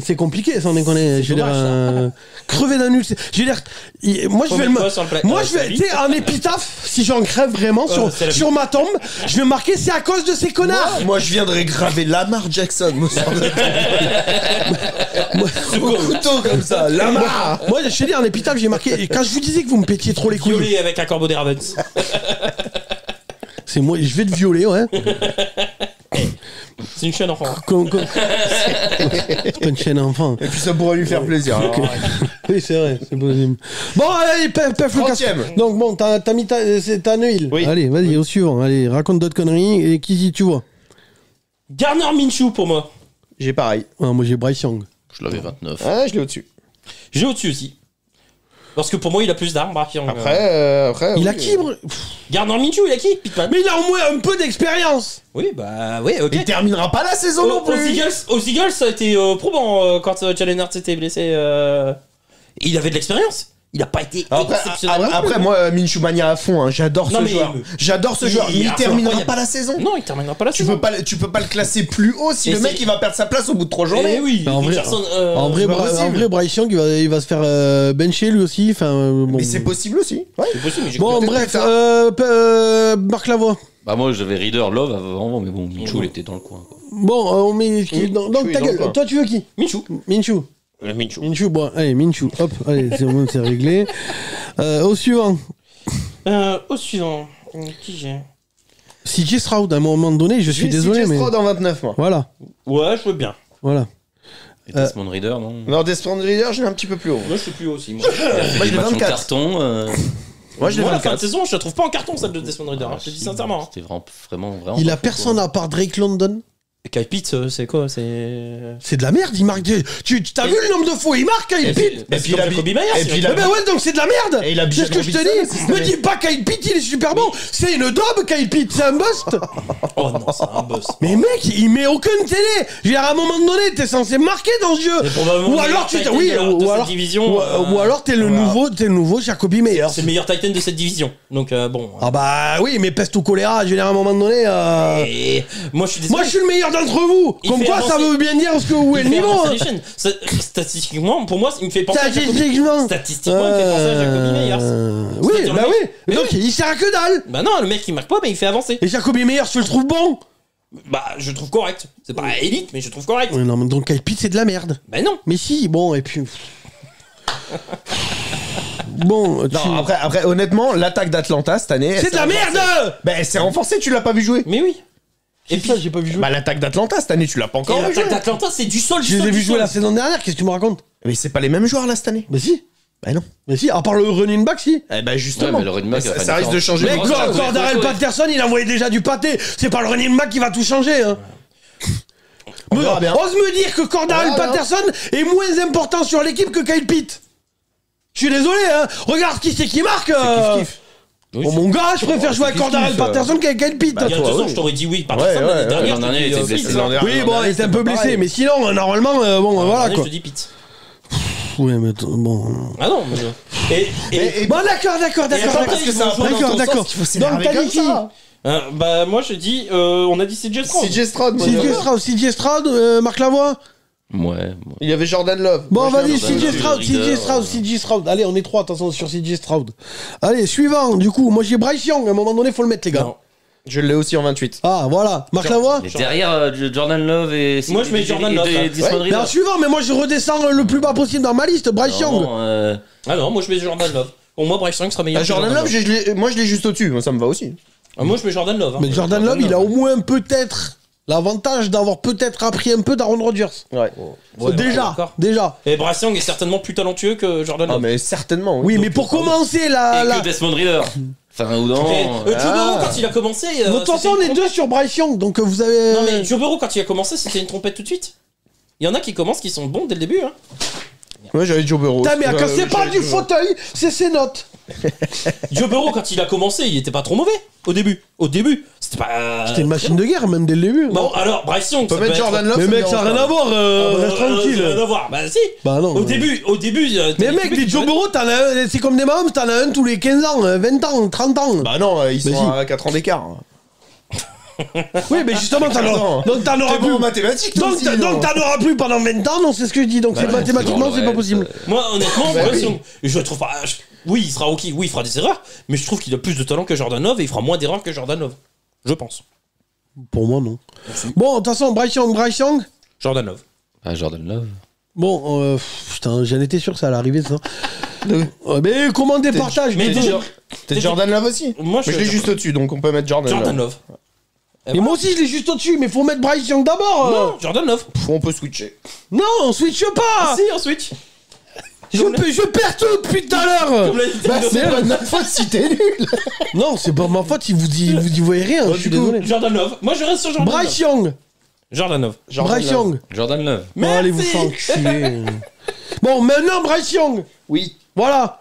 C'est compliqué, sans déconner. Je veux dire, dommage, crever d'un ulcère. Je veux dire, moi je Faut vais mettre quoi sur le pla- moi je vais, salut. tu sais, en épitaphe, si j'en crève vraiment c'est la vie. sur ma tombe, je vais marquer c'est à cause de ces connards. Moi, je viendrais graver Lamar Jackson, moi, sur au couteau comme ça, Lamar. Moi, je te dis, en épitaphe, j'ai marqué. Et quand je vous disais que vous me pétiez trop les couilles, violé avec un corbeau des Ravens. c'est moi, je vais te violer, ouais. C'est une chaîne enfant. C'est pas une chaîne enfant. Et puis ça pourrait lui faire plaisir. alors. Oui, c'est vrai, c'est possible. Bon, allez, Pef le casse. 30e. Donc, bon, t'as mis c'est Tannehill. Oui. Allez, vas-y, au suivant. Allez, raconte d'autres conneries. Et qui tu vois? Garner Minshew pour moi. J'ai pareil. Ah, moi, j'ai Bryce Young. Je l'avais 29. Ah, je l'ai au-dessus. J'ai au-dessus aussi. Parce que pour moi, il a plus d'armes. Après, Il a oui. qui, bro? Garner Minshew, il a qui? Pittman. Mais il a au moins un peu d'expérience. Oui, bah, oui, ok. Il terminera pas la saison non Aux plus. Eagles, ça a été probant quand Jalen Hurts s'était blessé. Il avait de l'expérience. Il a pas été Après, exceptionnel. non plus. après, moi, Minshew Mania à fond, hein, j'adore Non, ce mais- joueur. J'adore ce joueur, mais il c'est terminera incroyable. pas la saison. Non, il terminera pas la Tu saison. peux pas le classer plus haut si Et le mec c'est- il va perdre sa place au bout de 3 journées. Eh oui, Mais en vrai, Richardson, En vrai, c'est pas possible. Bryce Young, il va se faire bencher lui aussi. Enfin, bon. Mais c'est possible aussi. Ouais. c'est possible, mais j'ai Bon, peut-être bref, ça. Marc Lavoie. Bah, moi, j'avais Reader Love avant, mais bon, Minshew, il était dans le coin. Quoi. Bon, on met. Oui, Donc, oui, ta dans gueule. quoi. Toi, tu veux qui Minshew. Minshew. Minshew. Minshew, bon, allez, Minshew. Hop, allez, c'est bon, c'est réglé. Au suivant. Au suivant. Qui j'ai CJ Stroud, à un moment donné, je suis J'ai désolé, CJ mais. Stroud en 29, moi. Voilà, Ouais, je veux bien. voilà. Et Desmond Reader, non Non, Desmond Reader, je l'ai un petit peu plus haut. Moi, je suis plus haut aussi. Moi, Il a fait Moi, des je l'ai matchs en 24. carton. Moi, je l'ai Moi, la fin de 24. saison, je la trouve pas en carton, celle de Desmond Reader. Je te dis sincèrement. hein. C'était vraiment. Il a pas fou, personne quoi. à part Drake London. Et Kyle Pitts, c'est quoi C'est. C'est de la merde, il marque. Tu t'as vu le nombre de fois il marque, Kyle Pitt Et puis il a Jacoby bi- Myers. et puis il a- Eh ben ouais, donc c'est de la merde. Et il a C'est ce que je te Bijan dis. Robinson, Me dis pas Kyle Pitt, il est super bon. C'est une daube, Kyle Pitt, c'est un bust. Oh non, c'est un boss. Mais mec, il met aucune télé. Je veux dire, à un moment donné, t'es censé marquer dans ce jeu. C'est probablement Ou le alors meilleur tu tight end oui, de ou cette alors division, ou alors t'es le nouveau Jacoby Meyers. C'est le meilleur Titan de cette division. Donc bon. Ah bah oui, mais peste ou choléra, je veux dire, à un moment donné. Et moi, je suis désolé. Moi, je suis le meilleur d'entre vous. Il Comme fait quoi, ça avancer- veut bien dire où est le Il fait niveau. avancer les chaînes. Statistiquement, pour moi, il me fait penser à Jacoby. Statistiquement. Statistiquement, il me fait penser à Jacoby Meyers. Oui, C'est-à-dire bah le mec- oui. Mais Donc, oui. il sert à que dalle. Bah non, le mec il marque pas, mais il fait avancer. Et Jacoby Meyers, tu le trouves bon? Bah, je trouve correct. C'est pas élite, mais je trouve correct. Oui, non, mais donc Kyle Pitt, c'est de la merde. Bah non. Mais si, bon, et puis. Bon, Non, après, honnêtement, l'attaque d'Atlanta cette année. c'est de la merde! Ben, elle s'est renforcée, tu l'as pas vu jouer. Mais oui. Et puis, ça, j'ai pas vu jouer. Bah, l'attaque d'Atlanta cette année, tu l'as pas Et encore vu l'attaque jouer. d'Atlanta, c'est du sol, du Je sol. les ai du vus jouer sol. la saison dernière, qu'est-ce que tu me racontes? Mais c'est pas les mêmes joueurs là cette année. Mais si. Bah non. Mais si, à part le running back, si. Eh ben Ouais, justement. mais le running back, ça, il va ça faire risque une de changer. Mec, grosse photo, Cordarrelle photo, Patterson, il envoyait déjà du pâté. C'est pas le running back qui va tout changer, hein. On verra bien. Ose me dire que Cordarrelle Ah, non. Patterson est moins important sur l'équipe que Kyle Pitt. Je suis désolé, hein. Regarde qui c'est qui marque. Kiff. Oh, mon gars, je préfère jouer avec kiff, Cordarrelle kiff, Patterson qu'avec Kyle Pitt. Il y a toi, 2 ans, oui. je t'aurais dit oui. Par Ouais, contre, ouais, l'année dernière, l'an dernier, il était blessé. Pitts. L'an dernier, Oui, bon, il était un peu blessé, mais sinon, normalement, bon, voilà Je quoi. te dis Pitts. Oui, mais bon. Ah non, mais. Et. Bon, d'accord. attends, parce que ça va pas D'accord, dans ton d'accord. sens qu'il faut s'énerver Donc, t'as comme dit qui? ça. Bah, moi, je dis. On a dit CJ Stroud. CJ Stroud, moi, CJ Stroud, Marc Lavoie. Ouais. il y avait Jordan Love. Bon, Moi, je vas-y, l'ai CJ Stroud. Allez, on est 3, attention, sur CJ Stroud. Allez, suivant, du coup, moi j'ai Bryce Young, à un moment donné, faut le mettre, les gars. Non. Je l'ai aussi en 28. Ah, voilà. Marc Lavoie. Mais derrière Jordan Love et. Moi, je mets Jordan Love, là. Desmond Mais Reader. en suivant, mais moi je redescends le plus bas possible dans ma liste, Bryce Young. Non, Ah non, moi, je mets Jordan Love. Pour moi, Bryce Young sera meilleur. que Jordan Love, moi je l'ai juste au-dessus. Moi, ça me va aussi. Ah, moi, je mets Jordan Love. hein. Mais Jordan Love, il a au moins peut-être l'avantage d'avoir peut-être appris un peu d'Aaron Rodgers. Ouais. Ouais, Déjà. Et Bryce Young est certainement plus talentueux que Jordan Ah, Love. mais certainement. Oui, Donc, mais pour commencer, Et la. que Desmond Reader. Enfin, ou non. Joe Burrow, quand il a commencé. De toute façon, on est deux sur Bryce Young, donc vous avez. Non, mais Joe Burrow, quand il a commencé, c'était une trompette tout de suite. Il y en a qui commencent qui sont bons dès le début. Hein. Ouais, j'avais Joe Burrow. Putain, mais quand c'est pas du fauteuil, c'est ses notes. Joe Burrow, quand il a commencé, il était pas trop mauvais. Au début, c'était pas. C'était une machine de guerre, même dès le début. Bon, alors, Bryce Young, On peut ça mettre peut être- Jordan Love. Mais ça me mec, ça a dérange rien pas. à voir, reste tranquille. Rien à voir. Bah, si. Bah non. Au début. Mais mec, les Joe Burrow, t'en as un, c'est comme des Mahomes, t'en as un tous les 15 ans, 20 ans, 30 ans. Bah non, ils sont Vas-y. à 4 ans d'écart. Oui, mais justement, t'en auras, donc t'en auras T'es bon plus. en mathématiques, Donc aussi, t'en non auras plus pendant 20 ans, non, c'est ce que je dis. Donc c'est mathématiquement, c'est pas possible. Moi, honnêtement, Bah Bryce oui. Young, je trouve pas. Oui, il sera rookie, oui, il fera des erreurs, mais je trouve qu'il a plus de talent que Jordan Love et il fera moins d'erreurs que Jordan Love. Je pense. Pour moi, non. Bon, de toute façon, Bryce Young. Jordan Love. Ah, Jordan Love. Bon, putain, j'en étais sûr que ça allait arriver, ça. Mais comment départage Mais T'es Jordan Love aussi. Moi, Mais je l'ai juste au-dessus, donc on peut mettre Jordan Jordan Love. Love. Et moi aussi, je l'ai juste au-dessus, mais faut mettre Bryce Young d'abord. Non, Jordan Love. On peut switcher. Non, on switch pas. Si, on switch. Je perds tout depuis tout à l'heure. Comme l'a dit Bah, Teddy c'est Dobbs. pas de notre faute si t'es nul. Non, c'est pas ma faute si vous y voyez rien, je suis Du coup, désolé. Jordan Love. Moi, je reste sur Jordan Bryce Love. Young. Jordan Love. Bryce Young. Jordan Love. Oh, allez vous faire enculer. Bon, maintenant Bryce Young. Oui. Voilà.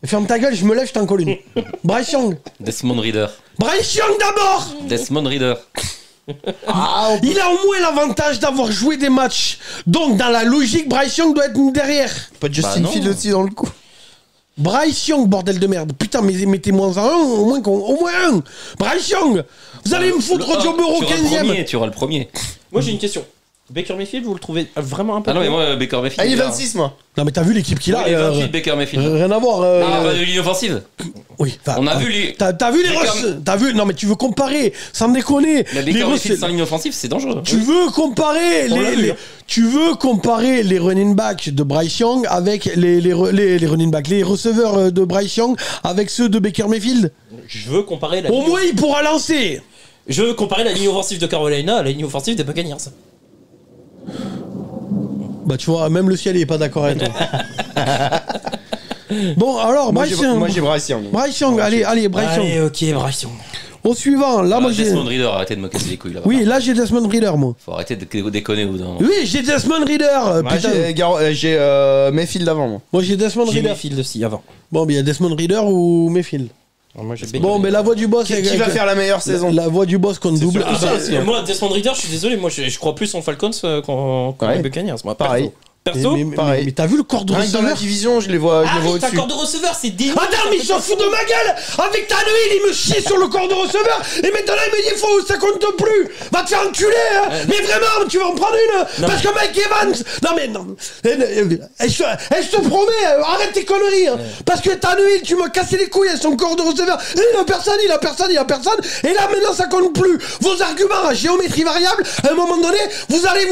Ferme ta gueule, je me lève, je t'en colle une. Bryce Young. Desmond Reader. Bryce Young d'abord. Desmond Reader. Il a au moins l'avantage d'avoir joué des matchs. Donc, dans la logique, Bryce Young doit être derrière. Pas de Justin Bah non. Fields aussi dans le coup. Bryce Young, bordel de merde. Putain, mais mettez-moi un, au moins un. Bryce Young. Vous allez me foutre Joe Burrow 15ème. Tu auras le premier. Moi, j'ai une question. Baker Mayfield, vous le trouvez vraiment un peu Ah non, mais moi, Baker Mayfield. Ah, il est 26, moi. Non, mais t'as vu l'équipe qu'il a Il est 28, Baker Mayfield. Rien à voir. Ah, pas de ligne offensive. Oui, enfin, On a vu les. T'as vu les T'as vu. Non, mais tu veux comparer. Sans me déconner. Mais Les Baker Mayfield sans ligne offensive, c'est dangereux. Tu veux comparer tu veux comparer les running backs de Bryce Young avec les running backs, les receveurs de Bryce Young avec ceux de Baker Mayfield. Je veux comparer la Au moins, il pourra lancer. Je veux comparer la ligne offensive de Carolina à la ligne offensive des Buccaneers. Bah, tu vois, même le ciel il est pas d'accord avec toi. Bon, alors, Moi, Bryce Young. j'ai Bryce Young. Bryce Young, allez, Bryce Young. Allez, ok, Bryce Young. Au suivant, là, moi j'ai. Desmond Reader, arrêtez de me casser les couilles là. Oui, là j'ai Desmond Reader, moi. Faut arrêter de déconner au bout d'un moment. Oui, j'ai Desmond Reader. Moi, Putain. j'ai Mayfield avant, moi. Moi j'ai Desmond J'ai Reader. Mayfield aussi avant. Bon, mais il y a Desmond Reader ou Mayfield. Moi, j'ai Bon, mais la voix du boss. Qui va faire la meilleure saison? La voix du boss compte double. Ah, ça aussi, hein. Moi, Desmond Reader, je suis désolé, moi je crois plus en Falcons qu'en Ouais. les Buccaneers. Moi, Pareil. Perso. pareil. Mais t'as vu le corps de Rien que dans la receveur? division, je les vois Ah, oui, t'as au-dessus. corps de receveur, c'est débile. Attends, mais il s'en fout de ma gueule. Avec Tannehill, il me chie sur le corps de receveur. Et maintenant, il me dit, ça compte plus. Va te faire enculer, hein. Mais vraiment, tu vas en prendre une. Parce que Mike Evans. Non, mais non. Elle se promet, arrête tes conneries. Hein. Parce que Tannehill, tu m'as cassé les couilles avec son corps de receveur. Et il a personne. Et là, maintenant, ça compte plus. Vos arguments à géométrie variable, à un moment donné, vous allez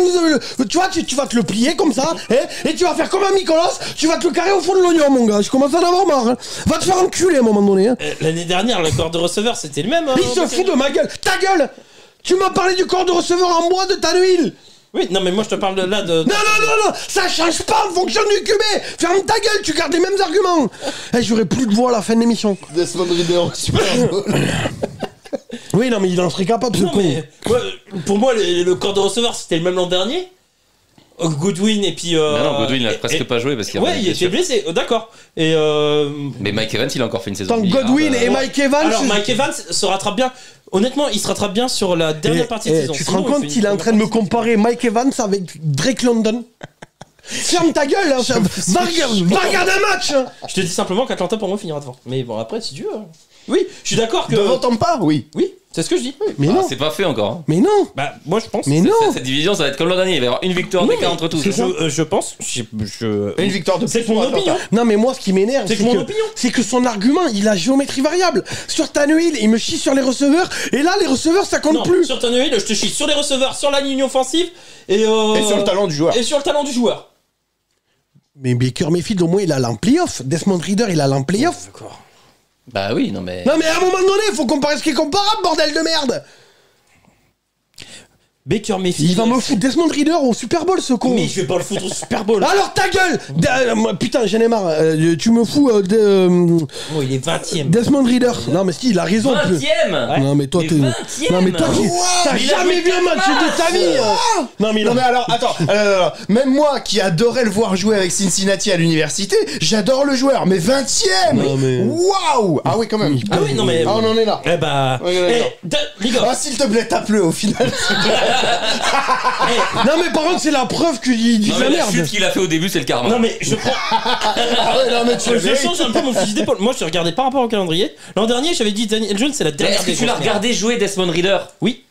tu vois, tu vas te le plier comme ça. Hein, et tu vas faire comme un Nicolas, tu vas te le carrer au fond de l'oignon, mon gars. Je commence à en avoir marre. Hein. Va te faire enculer à un moment donné. Hein. L'année dernière, le corps de receveur, c'était le même. Il se fout de ma gueule. Ta gueule. Tu m'as parlé du corps de receveur en bois de Tannehill. Oui, non, mais moi je te parle de là de. Non, ça change pas en fonction du QB. Ferme ta gueule, tu gardes les mêmes arguments. J'aurai plus de voix à la fin de l'émission. Desmond Reader, super. Oui, non, mais il en serait capable, ce Non, con. mais pour moi, le corps de receveur, c'était le même l'an dernier. Goodwin et puis. Non, Goodwin il a presque pas joué parce qu'il a Ouais, il était blessé, d'accord. Et. Mais Mike Evans, il a encore fait une saison. Tant que Godwin et Mike Evans. Alors, Mike Evans se rattrape bien. Honnêtement, il se rattrape bien sur la dernière partie de saison. Tu te rends compte qu'il est en train de me comparer Mike Evans avec Drake London? Ferme ta gueule, hein, va regarder un match. Hein. Je te dis simplement qu'Atlanta pour moi finira devant. Mais bon, après, si tu veux. Oui, je suis d'accord que. Devant Tampa, oui. Oui, c'est ce que je dis. Mais non. C'est pas fait encore. Hein. Mais non. Bah, moi je pense. Mais non. Cette division, ça va être comme l'an dernier. Il va y avoir une victoire d'écart entre tous. Je pense. Une victoire de plus. C'est mon pour Atlanta. opinion. Non, mais moi, ce qui m'énerve, C'est mon opinion. c'est que son argument, il a géométrie variable. Sur Tannehill, il me chie sur les receveurs, et là, les receveurs, ça compte Non, plus. sur Tannehill, je te chie sur les receveurs, sur la ligne offensive et sur le talent du joueur. Et sur le talent du joueur. Mais Baker Mayfield, au moins, il a l'en playoff. Desmond Reader, il a l'en playoff. D'accord. Bah oui, non mais. Non, mais à un moment donné, il faut comparer ce qui est comparable, bordel de merde. Baker Mayfield. Il va me foutre Desmond Reader au Super Bowl, ce con. Mais je vais pas le foutre au Super Bowl. Alors ta gueule. Putain, j'en ai marre. Tu me fous Oh, il est 20ème. Desmond Reader. Non, mais si, il a raison. 20ème. Non, mais toi, Mais t'es. 20e. Non, mais toi, t'as Il a jamais joué vu un quatre match de ta vie. Non, mais Non mais alors, attends, même moi qui adorais le voir jouer avec Cincinnati à l'université, j'adore le joueur, mais 20ème. Non, mais- Waouh. Ah oui, quand même. Ah oui, non mais. Ah, on en est là. Eh bah. Ouais, d'accord. Les gars. Ah, s'il te plaît, tape-le au final. Non, mais par contre, c'est la preuve qu'il dit Non, de la mais la merde. chute qu'il a fait au début, c'est le karma. Non mais je prends. Ah ouais, non mais tu Je change un peu mon fusil d'épaule. Moi je regardais par rapport au calendrier. L'an dernier j'avais dit Daniel Jones c'est la dernière Est-ce que tu l'as regardé jouer Desmond Reader? Oui.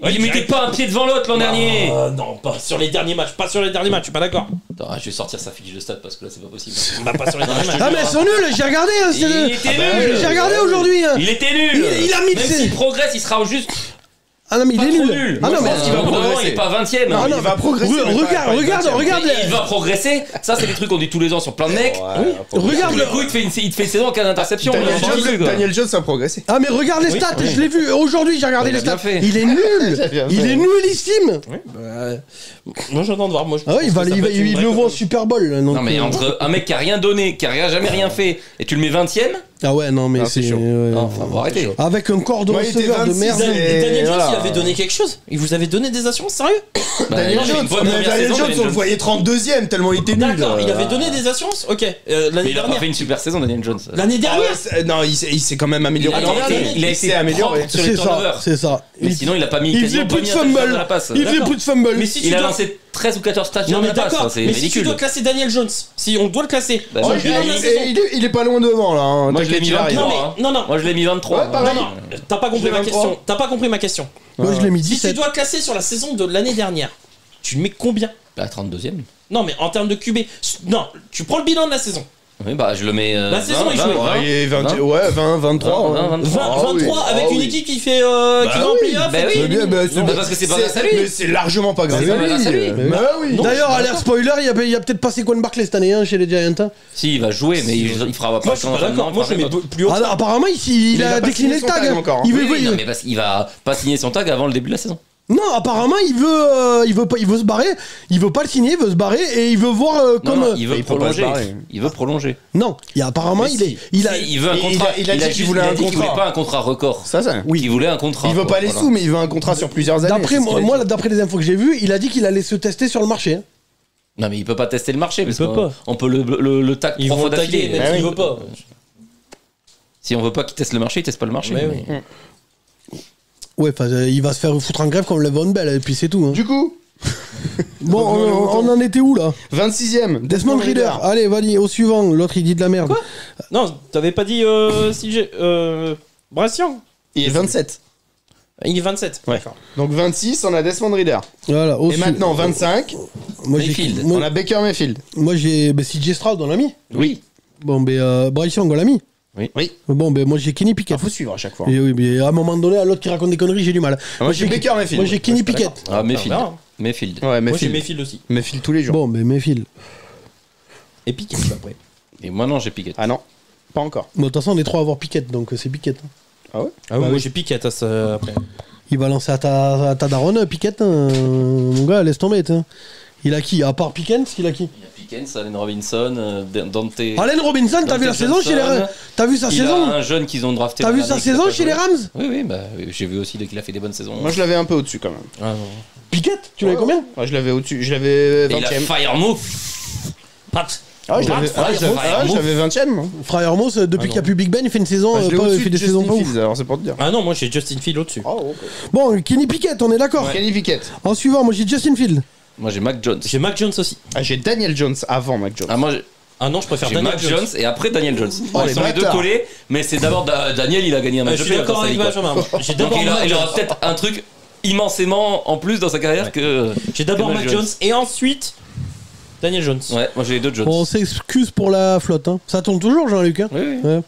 Il mettait pas un pied devant l'autre l'an dernier. Non, pas sur les derniers matchs. Pas sur les derniers matchs, je suis pas d'accord. Attends, je vais sortir sa fiche de stats parce que là c'est pas possible. Bah, pas sur les derniers matchs. Ah, mais elles sont nuls, j'ai regardé. Hein, Il était nul. J'ai regardé aujourd'hui. Hein. Il était nul. Il a mis Même ses- s'il progresse, il sera juste Ah non, mais il pas est trop nul. nul. Ah non, Moi, mais je pense qu'il va progresser. Il est pas 20ème. Non, non, il va progresser, mais regarde. Mais il va progresser. Ça, c'est des trucs qu'on dit tous les ans sur plein de mecs. Regarde Le coup, il te fait une saison en cas d'interception. Daniel Jones a progressé. Ah, mais regarde les stats, je l'ai vu. Aujourd'hui, j'ai regardé Il a les bien stats. fait. Il est nul. Il est nullissime. Moi j'attends de voir. Moi, Ah ouais, il le voit au Super Bowl. Là, donc, Non, mais entre un mec qui a rien donné, qui a jamais rien fait, et tu le mets 20ème, Ah ouais, non, mais c'est. c'est chaud. non, faut arrêter. Avec un corps de Moi, il était receveur de 26, merde. et Daniel Jones, voilà. il avait donné quelque chose. Il vous avait donné des assurances, sérieux? Daniel il a fait une Jones, bonne mais première Daniel saison, Jones, Daniel on le Jones. voyait 32ème tellement il était nul. D'accord, il avait donné des assurances? Ok. Mais L'année il a pas dernière. fait une super saison, Daniel Jones. L'année Ah dernière? ouais, non, il s'est quand même amélioré. Il a s'est été amélioré. propre sur les C'est ça, turnovers. c'est ça. Mais sinon, il a pas mis Il quasiment faisait pas plus de mis un touchdown fumble. dans la passe. Il faisait plus de fumble. Mais si tu Il a dois- lancé 13 ou 14 touchdowns Non mais à la passe, d'accord, hein, c'est mais si tu ridicule. dois classer Daniel Jones, si on doit le classer, Bah, sur moi, le je bilan l'ai de la mis- saison. il est pas loin devant là. Hein, Moi, je l'ai mis 23. Non, non, Moi je l'ai mis 23. Ouais, pareil. non, t'as pas compris Je l'ai ma 23. question. T'as pas compris ma question. Moi, je l'ai mis Si tu 17. dois classer sur la saison de l'année dernière, tu le mets combien? La 32ème. Non mais en termes de QB, non, tu prends le bilan de la saison. Oui, bah je le mets. La saison est jouée. Ouais, il est 20, 20. ouais, 20, 23. 20, 23. 23 avec une équipe qui fait qui va en playoff. Bah et oui. qui C'est bien, élimine. bah, Non, mais parce que c'est pas grâce à lui. Mais c'est largement pas grâce C'est à pas grâce à lui. lui. Bah oui. Non, D'ailleurs, je suis alerte spoiler, il y a peut-être pas Saquon Barkley cette année hein, chez les Giants. Hein. Si, il va jouer, mais il fera pas. Moi je suis pas d'accord. Moi je le mets plus haut. Ah, apparemment, il il a a pas décliné signé le son tag. tag hein. encore, hein. Il veut, Oui, non, mais parce qu'il va pas signer son tag avant le début de la saison. Non, apparemment, il veut se barrer. Il veut pas le signer, il veut se barrer et il veut voir comme. Non, il veut il peut pas se prolonger. barrer. Il veut prolonger. Non, apparemment, Mais il si. il a. Si, il veut un il contrat. a- il a dit qu'il juste- voulait un dit qu'il voulait contrat. pas un contrat record. Ça. Oui. Il voulait un contrat. Il veut quoi, pas les voilà. sous, mais il veut un contrat sur plusieurs années. D'après c'est ce qu'il a moi, dit. d'après les infos que j'ai vues, il a dit qu'il allait se tester sur le marché. Hein. Non, mais il peut pas tester le marché parce peut qu'on pas. on peut le tag Ils 3 vont fois le taguer, d'affilée. même Ah s'il oui. veut pas. Si on veut pas qu'il teste le marché, il teste pas le marché. Mais mais- oui. Ouais, il va se faire foutre en grève comme Le'Veon Bell et puis c'est tout. Hein. Du coup, Bon, on en était où là 26ème. Desmond Reader. Allez, vas-y, au suivant. L'autre, il dit de la merde. Non, t'avais pas dit CJ Bryce Young. Il est 27. Il est 27. Ouais. Donc 26, on a Desmond Reader. Voilà, au Et maintenant 25, moi, j'ai, Mayfield. on a Baker Mayfield. moi, j'ai CJ Stroud, on l'a mis. Oui. Bon, ben, Bryce Young, on l'a mis. Oui. Bon, ben, moi, j'ai Kenny Pickett. Il faut suivre à chaque fois. Et oui, mais à un moment donné, à l'autre qui raconte des conneries, j'ai du mal. Moi, j'ai Baker Mayfield. Moi, j'ai Kenny Ouais, je suis Pickett. Ah, Mayfield. on verra. Mayfield. Ouais, Moi j'ai Mayfield. Mayfield aussi. Mayfield tous les jours. Bon, ben, Mayfield. Et Piquet après. Et moi, non, j'ai Pickett. Ah non, pas encore. Bon, de toute façon, on est trois à avoir Pickett, donc c'est Pickett. hein. Ah ouais Ah oui, moi j'ai Piquet à ça après. Il va lancer à ta daronne, Pickett. Hein. Mon gars, laisse tomber. Hein. Il a qui? À part Pickens, il a qui? Il y a Pickens, Allen Robinson, Dante. Allen Robinson, t'as vu la saison chez les Rams? T'as vu sa Il saison? a un jeune qu'ils ont drafté. T'as vu l'année sa qui saison a pas chez les joué. Rams? Oui, oui, bah j'ai vu aussi dès qu'il a fait des bonnes saisons. Moi, je l'avais un peu au-dessus quand même. Ah non. Pickett? Tu l'avais combien? Ouais, je l'avais au-dessus. Je l'avais Et il a 20ème. Fire Move. Pat. Ah, je l'avais Ah, je l'avais 20ème. moi. Frère Moss, depuis qu'il y a plus Big Ben, il fait une saison, Ah, je l'ai il au-dessus fait de des saisons Justin pas ouf. Fields, alors c'est pour te dire. Ah non, moi j'ai Justin Field au-dessus. Oh, ok. Bon, Kenny Pickett, on est d'accord. Kenny Pickett. En suivant, moi j'ai Justin Field. Moi j'ai Mac Jones. J'ai Mac Jones aussi. Ah, j'ai Daniel Jones avant Mac Jones. Ah, moi Ah non, je préfère j'ai Daniel Mac Jones. Jones et après Daniel Jones. Oh, Ils les sont les deux bâtards. collés, mais c'est d'abord Daniel, il a gagné un Ah, match je de suis playoff d'accord dans sa avec vie, quoi. Benjamin. J'ai Donc d'abord Mac il aura Jones. peut-être un truc immensément en plus dans sa carrière que. J'ai d'abord que Mac Jones et ensuite Daniel Jones. Ouais, moi j'ai les deux Jones. Bon, on s'excuse pour la flotte. Hein. Ça tourne toujours, Jean-Luc. Hein. Oui, oui. Ouais.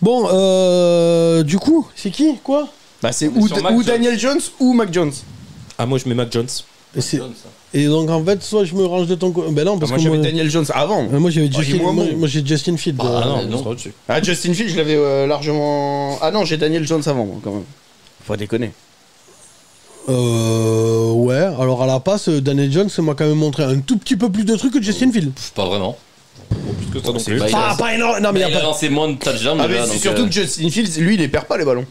Bon, du coup, c'est qui? Quoi? Bah, c'est On est sur Mac ou Jones. Daniel Jones ou Mac Jones. Ah moi je mets Mac Jones. Et, et donc, en fait, soit je me range de ton côté. Ben non, parce Moi, que j'avais moi, Daniel Jones avant. moi j'avais Oh, il est Justin, moins bon. moi, j'ai Justin Field. Ah non, non. on sera au-dessus. Ah, Justin Fields, je l'avais largement. Ah non, j'ai Daniel Jones avant, moi, quand même. Faut déconner. Ouais, alors à la passe, Daniel Jones m'a quand même montré un tout petit peu plus de trucs que Justin Field. Pff, pas vraiment. Plus que ça non C'est plus. pas- Pas, pas énorme. Non, mais Il y a a pas. lancé moins de touchdowns Ah, mais déjà, c'est donc, surtout que Justin Fields, lui, il les perd pas les ballons.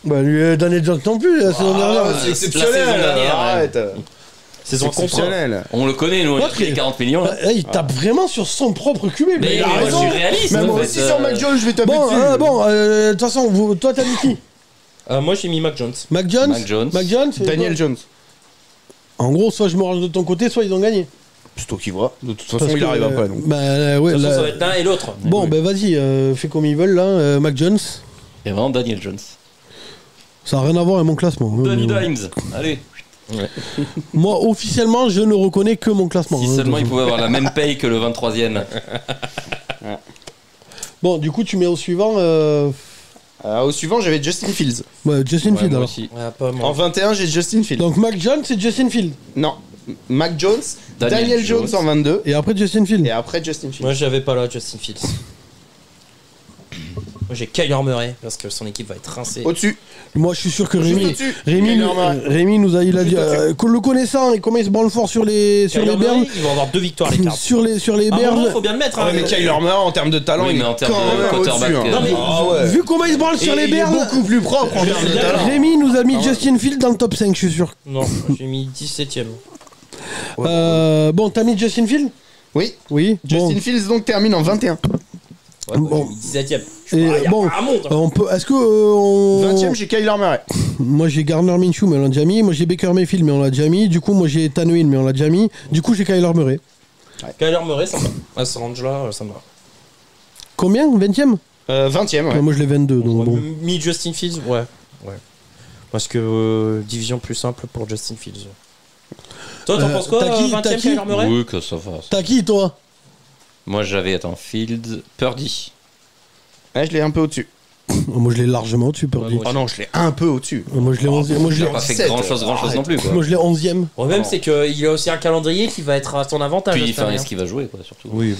Bah, lui, Daniel Jones non plus, la saison dernière. Ah, la c'est exceptionnel. saison dernière, Arrête. Saison C'est exceptionnel. on le connaît, nous, on a L'autre, pris les 40 millions. Là. Il tape vraiment sur son propre QB. Mais il a moi, je raison. suis réaliste. Mais en moi fait, aussi, sur Mac Jones, je vais taper Bon, dessus. de toute façon, toi t'as dit qui? Moi j'ai mis Mac Jones. Mac Jones. Mac Jones. et Daniel toi Jones. En gros, soit je me range de ton côté, soit ils ont gagné. C'est toi qui vois. De toute façon, Parce il que, arrive pas, donc. Bah, ouais, De toute façon là- ça va être l'un et l'autre. Bon, ben vas-y, fais comme ils veulent là, Mac Jones. Et vraiment Daniel Jones. Ça n'a rien à voir avec mon classement. hein, Danny mais bon. Dimes. Allez. Moi, officiellement, je ne reconnais que mon classement. Si hein, seulement de il toute pouvait avoir la même paye que le 23ème. façon. Bon, du coup, tu mets au suivant Au suivant, j'avais Justin Fields. ouais, Justin Ouais, Field moi alors. aussi. Ah, pas moi. En 21, j'ai Justin Fields. Donc Mac Jones, c'est Justin Field. Non. Mac Jones, Daniel Daniel Jones Jones en 22. Et après Justin Field. Et après, Justin Fields. Moi j'avais pas là Justin Fields. Moi j'ai Kyler Murray parce que son équipe va être rincée. Au-dessus. Moi, je suis sûr que Juste Rémi, au-dessus. Rémi, Kyler Murray. Rémi nous a, il a dit, Juste au-dessus. que le connaissant et comment il se branle fort sur les Kyler Bears. Murray, ils vont avoir 2 victoires les cartes. Sur les À un moment, Bears. faut bien le mettre. Ah ouais, mais Kyler Murray, en termes de talent, Oui, il mais est en termes quand de même quarterback, au-dessus. hein. non, mais Ah ouais. Vu comment il se branle sur Et les il est Bears. beaucoup plus propre en termes de talent. Rémi nous a mis Ah ouais. Justin Field dans le top 5, je suis sûr. Non, j'ai mis 17ème. Bon, t'as mis Justin Field? Oui. Oui. Justin Bon. Fields donc termine en 21. Ouais, Bon. j'ai mis 17ème. Et Ah, y a bon, pas un monde. on peut. Est-ce que on. 20ème, j'ai Kyler Murray. Moi j'ai Gardner Minshew, mais on l'a déjà mis. Moi j'ai Baker Mayfield, mais on l'a déjà mis. Du coup, moi j'ai Tannehill, mais on l'a déjà mis. Du coup, j'ai Kyler Murray. Kyler Murray, ça me va. À ce range-là, ça me va. Combien 20ème 20ème, ouais. Moi je l'ai 22, donc bon. Mi Justin Fields, ouais. Parce que division plus simple pour Justin Fields. Toi, t'en penses quoi, t'as qui 20ème Kyler Murray? Oui, que ça va. T'as qui toi? Moi, j'avais, Fields, Purdy. Ouais, je l'ai un peu au-dessus. Moi je l'ai largement au-dessus, Purdy. Ouais, Oh non, je l'ai un peu au-dessus. Moi je l'ai 11e. Moi je Il l'ai a pas fait 17, grand-chose non plus, quoi. moi, je l'ai 11e. Le problème, c'est qu'il a aussi un calendrier qui va être à son avantage. Puis, cette année, est-ce qu'il va jouer, quoi, surtout. Oui,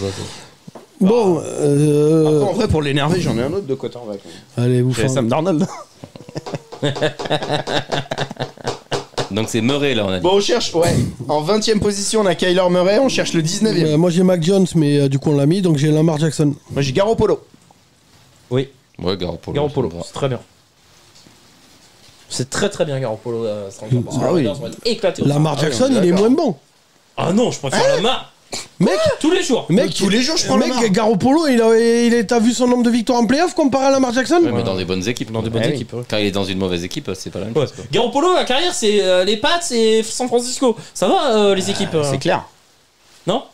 Bon, Après, en vrai, pour l'énerver, j'en ai un autre de quarterback. allez, vous J'ai faites. Sam Darnold. Donc, c'est Murray, là, on a dit. Bon, on cherche, ouais. En 20ème position, on a Kyler Murray, on cherche le 19ème. Moi j'ai Mac Jones, mais du coup on l'a mis, donc j'ai Lamar Jackson. Moi, j'ai Garoppolo. Oui, Ouais, Garoppolo. Garoppolo, ça me va. c'est très bien. C'est très très bien, Garoppolo. Ah oui. On va être éclaté. Lamar Ah oui, Jackson, on est il est d'accord. moins bon. Ah non, je préfère Lamar. Mec, Tous les jours. mec, tous les jours, je prends Lamar. Mec, Garoppolo, t'as vu son nombre de victoires en playoff comparé à Lamar Jackson? Ouais, mais dans des bonnes équipes. Dans des bonnes Ah oui. équipes. Ouais. Quand il est dans une mauvaise équipe, c'est pas la même Ouais. chose, quoi. Garoppolo, la carrière, c'est les Pats et San Francisco. Ça va, les équipes C'est clair. Non?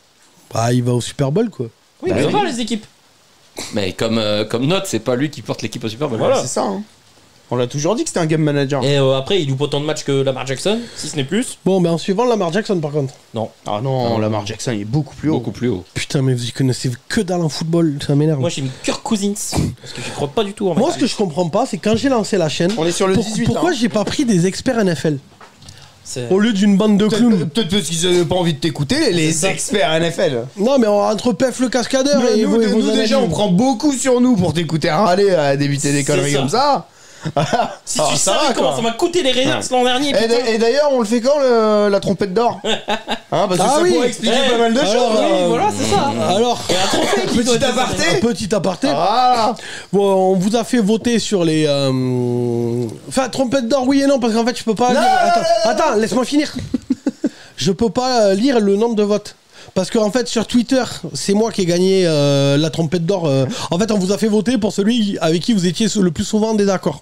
Bah, il va au Super Bowl quoi. Oui, Bah mais ça oui. va, les équipes. Mais comme note, c'est pas lui qui porte l'équipe au Super Bowl. Voilà. C'est ça, hein. On l'a toujours dit que c'était un game manager. Et après, il loupe autant de matchs que Lamar Jackson, si ce n'est plus. Bon, ben en suivant Lamar Jackson par contre. Ah non, Lamar Jackson, il est beaucoup plus haut. Beaucoup plus haut. Putain, mais vous y connaissez que dalle en football, ça m'énerve. Moi, j'ai mis Kirk Cousins. Parce que je crois pas du tout en Moi, ce que je comprends pas, c'est quand j'ai lancé la chaîne, On est sur le 18 pourquoi là. j'ai pas pris des experts NFL C'est- au lieu d'une bande de clowns? Peut-être parce qu'ils avaient pas envie de t'écouter, les C'est ça. experts NFL. Non, mais entre Pef le cascadeur et Nous, vos nous, déjà, analyses. on prend beaucoup sur nous pour t'écouter râler à débuter des C'est conneries ça. comme ça. Si Ah, tu ça savais va, comment quoi. ça m'a coûté les Raiders l'an dernier, Et putain. et d'ailleurs, on le fait quand la trompette d'or Hein, parce que Ah ça oui. pourrait expliquer Eh, pas mal de alors, choses. Oui, voilà, c'est ça. Alors, Et un trophée qui doit Petit être aparté. un petit aparté. Voilà. Bon, on vous a fait voter sur les. Enfin, trompette d'or, oui et non, parce qu'en fait, je peux pas Non, lire. non, Attends, laisse-moi finir. Je peux pas lire le nombre de votes. Parce qu'en fait, sur Twitter, c'est moi qui ai gagné la trompette d'or. En fait, on vous a fait voter pour celui avec qui vous étiez le plus souvent en désaccord.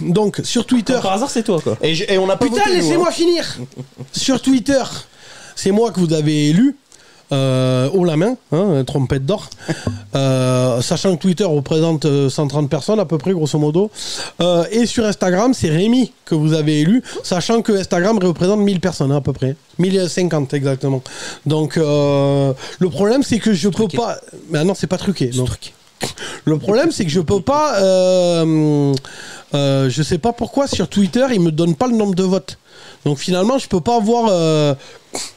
Donc, sur Twitter. Par hasard, c'est toi, quoi. Et on n'a pas Putain, voté, nous, laissez-moi finir. Sur Twitter, c'est moi que vous avez élu. Haut la main, hein, trompette d'or. Sachant que Twitter représente 130 personnes à peu près, grosso modo. Et sur Instagram, c'est Rémi que vous avez élu, sachant que Instagram représente 1000 personnes hein, à peu près. 1050 exactement. Donc le problème, c'est que je peux pas. Mais non, c'est pas truqué. Non. Le problème, c'est que je peux pas. Je sais pas pourquoi sur Twitter, il me donne pas le nombre de votes. Donc finalement, je peux pas voir.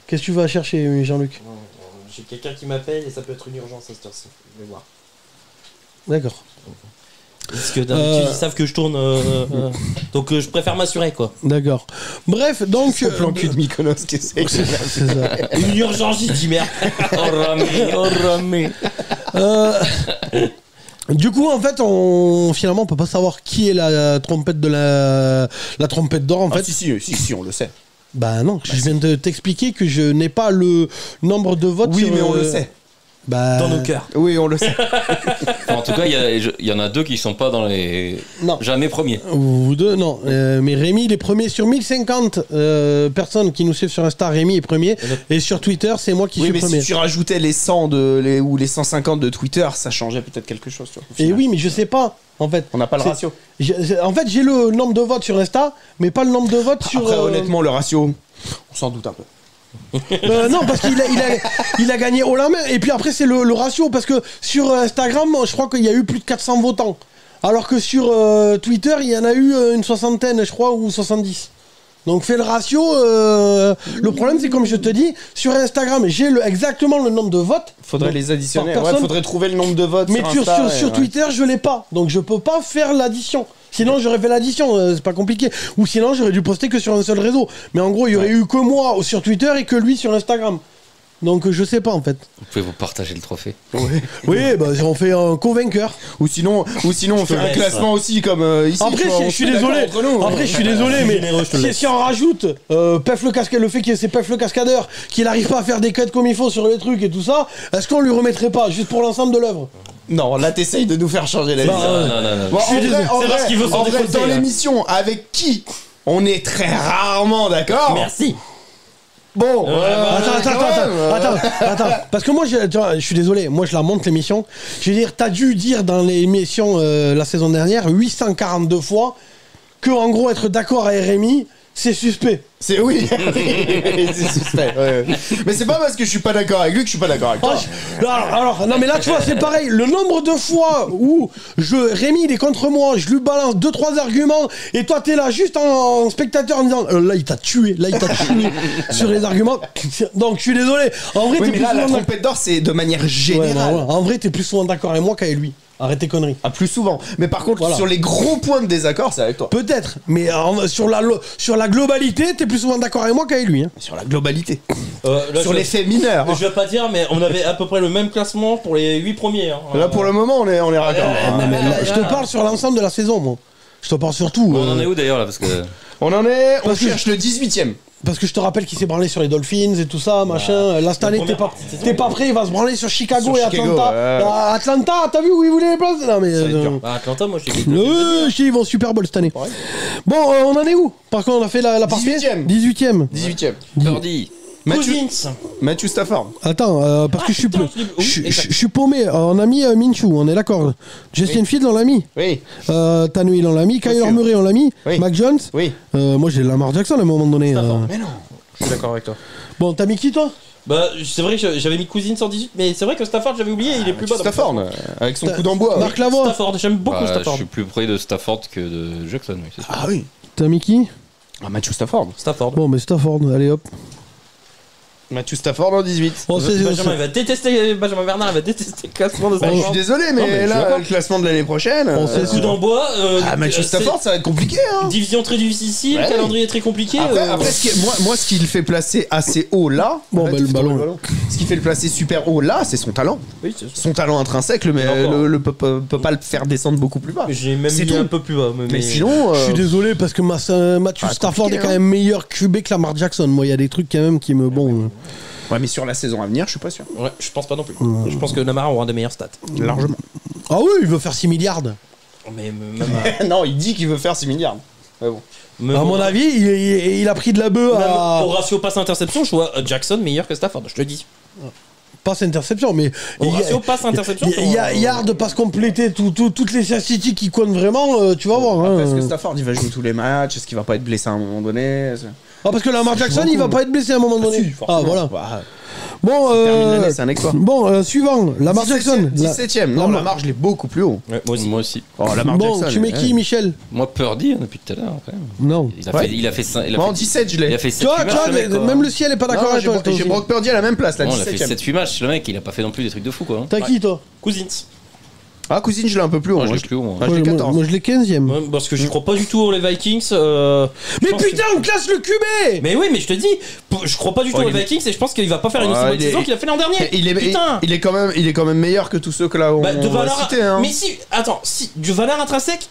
Qu'est-ce que tu vas chercher, Jean-Luc? J'ai quelqu'un qui m'appelle et ça peut être une urgence à cette heure-ci. Je vais voir. D'accord. Parce que d'habitude, ils savent que je tourne. Donc je préfère m'assurer, quoi. D'accord. Bref, donc. Au plan cul de Mykonos qui essaie. c'est ça. Une urgence, j'ai dit merde. Oh ramé. Du coup, en fait, finalement, on peut pas savoir qui est la trompette de la trompette d'or, en Ah, fait. si, on le sait. Bah non, je viens de t'expliquer que je n'ai pas le nombre de votes. Oui, sur, mais on le sait. Bah. Dans nos cœurs. Oui, on le sait. En tout cas, il y en a deux qui sont pas dans les. Non. Jamais premiers. Vous deux, non. Mais Rémi, il est premier sur 1050 personnes qui nous suivent sur Insta. Rémi est premier. Et sur Twitter, c'est moi qui Oui, suis mais premier. si tu rajoutais les 100 ou les 150 de Twitter, ça changeait peut-être quelque chose. Tu vois, au Et final. oui, mais je sais pas, en fait. On n'a pas le C'est- ratio. En fait, j'ai le nombre de votes sur Insta, mais pas le nombre de votes sur. Après, honnêtement, le ratio, on s'en doute un peu. Non, parce qu'il a gagné haut la main. Et puis après, c'est le ratio. Parce que sur Instagram, je crois qu'il y a eu plus de 400 votants. Alors que sur Twitter, il y en a eu une soixantaine, je crois, ou 70. Donc fais le ratio. Le problème, c'est comme je te dis, sur Instagram, j'ai exactement le nombre de votes. Faudrait Donc, les additionner. par Ouais, personne. faudrait trouver le nombre de votes. Mais sur Insta, sur ouais. Twitter, je l'ai pas. Donc je peux pas faire l'addition. Sinon, j'aurais fait l'addition, c'est pas compliqué. Ou sinon, j'aurais dû poster que sur un seul réseau. Mais en gros, il y aurait eu que moi sur Twitter et que lui sur Instagram. Donc je sais pas en fait. Vous pouvez vous partager le trophée. Oui, bah on fait un co-vainqueur. Ou sinon, on fait un laisse, classement aussi comme ici. Après, tu vois, on je se suis met d'accord désolé. entre nous. Après, je suis désolé, mais généreux, je te laisse. si on rajoute Pef le cascadeur, le fait que c'est Pef le cascadeur, qu'il arrive pas à faire des cuts comme il faut sur les trucs et tout ça, est-ce qu'on lui remettrait pas juste pour l'ensemble de l'œuvre? Non, là t'essayes de nous faire changer la vie. Non. Bon, suis désolé. C'est parce qu'il veut s'en en vrai, défausser, dans là. l'émission, avec qui on est très rarement d'accord. Merci. Bon, Attends, parce que moi, tu vois, je suis désolé, moi je la monte l'émission. Je veux dire, t'as dû dire dans l'émission la saison dernière 842 fois que en gros être d'accord à RMI, c'est suspect. c'est oui, c'est suspect. Ouais. Mais c'est pas parce que je suis pas d'accord avec lui que je suis pas d'accord avec toi. Alors, non mais là tu vois, c'est pareil. Le nombre de fois où Rémi il est contre moi, je lui balance 2-3 arguments et toi t'es là juste en spectateur en disant là il t'a tué, sur les arguments. Donc je suis désolé. En vrai Oui, t'es mais plus là, la souvent trompette d'or, c'est de manière Ouais, générale. non, ouais. En vrai t'es plus souvent d'accord avec moi qu'avec lui. Arrête tes conneries. Ah, plus souvent. Mais par contre, Voilà. sur les gros points de désaccord, c'est avec toi. Peut-être, mais sur la globalité, t'es plus souvent d'accord avec moi qu'avec lui. Hein. Sur la globalité. Là, Sur je- les faits mineurs. Je vais pas dire, mais on avait à peu près le même classement pour les 8 premiers. Hein. Là, pour le moment, on est raccord. Non, mais là, je te parle sur l'ensemble de la saison, moi. Je te parle surtout. On en est où d'ailleurs là parce que On Parce que- cherche le 18ème. Parce que je te rappelle qu'il s'est branlé sur les Dolphins et tout ça, machin. Là, cette année, t'es pas prêt, il va se branler sur Chicago Sur et Chicago, Atlanta. ouais. Ah, Atlanta, t'as vu où il voulait les places? Non, mais. va être dur. Bah, Atlanta, moi je dis. Je dis, ils vont au Super Bowl cette année. Bon, on en est où? Par contre, on a fait la partie 18e. 18ème. 18ème. Birdie. Cousins. Matthew Stafford. Attends, parce que je suis putain, peu. oui, Je exact. suis paumé. On a mis Minshew, on est d'accord. Justin Fields, on l'a mis. Oui. Tannehill, on l'a mis. Kyler sûr. Murray, on l'a mis. Oui. Mac Jones. Oui. Moi, j'ai Lamar Jackson à un moment donné. Mais non. Je suis d'accord avec toi. Bon, t'as mis qui, toi? Bah, c'est vrai que j'avais mis Cousins en 18, mais c'est vrai que Stafford, j'avais oublié, il est plus bas. dans mon Stafford, avec son coup d'envoi. Marc Lavoie. Stafford, j'aime beaucoup Bah, je Stafford. suis plus près de Stafford que de Jackson. Oui, c'est sûr. Ah oui. T'as mis qui? Ah, Matthew Stafford. Stafford. Bon, mais Stafford, allez hop. Matthew Stafford en 18. Bon, Benjamin, il va détester, Benjamin Bernard, il va détester le classement de Bah, je suis Stafford. désolé, mais, Non, mais je suis là, d'accord. le classement de l'année prochaine. On sait Coup d'envoi. Matthew Stafford, ça va être compliqué, hein. Division très difficile, Ouais. calendrier très compliqué. Après, moi, ce qui le fait placer assez haut là. Bon, là, bah, tu le fais tomber ballon. Ce qui fait le placer super haut là, c'est son talent. Oui, c'est ça. Son talent intrinsèque, mais Et encore. peut pas le faire descendre beaucoup plus bas. J'ai même C'est mis tout. un peu plus bas. Mais sinon. Je suis désolé parce que Matthew Ah, Stafford est compliqué, quand hein. même meilleur QB que Lamar Jackson. Moi, il y a des trucs quand même qui me. Bon. Ouais, mais sur la saison à venir, je suis pas sûr. Ouais, je pense pas non plus. Je pense que Lamar aura des meilleures stats. Largement. Ah oui, il veut faire 6 milliards. Mais même. Non, il dit qu'il veut faire 6 milliards. Ouais, bon. À mon avis, il a pris de la bœuf Même à. au ratio passe-interception, je vois Jackson meilleur que Stafford, je te le dis. Passe interception, mais. Au ratio passe-interception, Il y a yard de passe compléter toutes les statistiques qui comptent vraiment, tu vas voir. Après, Hein. est-ce que Stafford il va jouer tous les matchs? Est-ce qu'il va pas être blessé à un moment donné? Ah, parce que Lamar Jackson, il va pas être blessé à un moment donné. Si, forcément. Ah, voilà. Bah, Bon, termine l'année, c'est un exploit. bon, suivant, Lamar Jackson. 17ème. Non, Lamar, je l'ai beaucoup plus haut. Ouais, moi aussi. Moi aussi. Oh, Lamar Bon, Jackson. tu mets qui, Michel? Moi, Purdy, hein, depuis tout à l'heure. Quand même. Non. Il a fait 5. Moi, en 17, je l'ai. Il a fait Tu 7 vois, matchs. le mec, quoi. même le ciel est pas d'accord avec toi. toi J'ai aussi. Brock Purdy à la même place, là, Non, il a fait 17ème. 7-8 matchs, le mec, il a pas fait non plus des trucs de fou quoi. T'as qui, toi? Cousins. Ah, Cousine, je l'ai un peu plus haut. Moi, je moi, l'ai plus haut. moi. Ah, je l'ai Ouais, 14. moi, je l'ai 15ème. Ouais, parce que j'y crois pas du tout aux les Vikings. Mais putain, on classe le QB! Mais oui, mais je te dis, je crois pas du tout Ouais, aux il est- Vikings et je pense qu'il va pas faire une aussi Ouais, bonne il est- saison qu'il a fait l'an dernier. Putain. Il est quand même meilleur que tous ceux que là on Bah, de va valeur. citer. Hein. Mais si, attends, si, de valeur intrinsèque,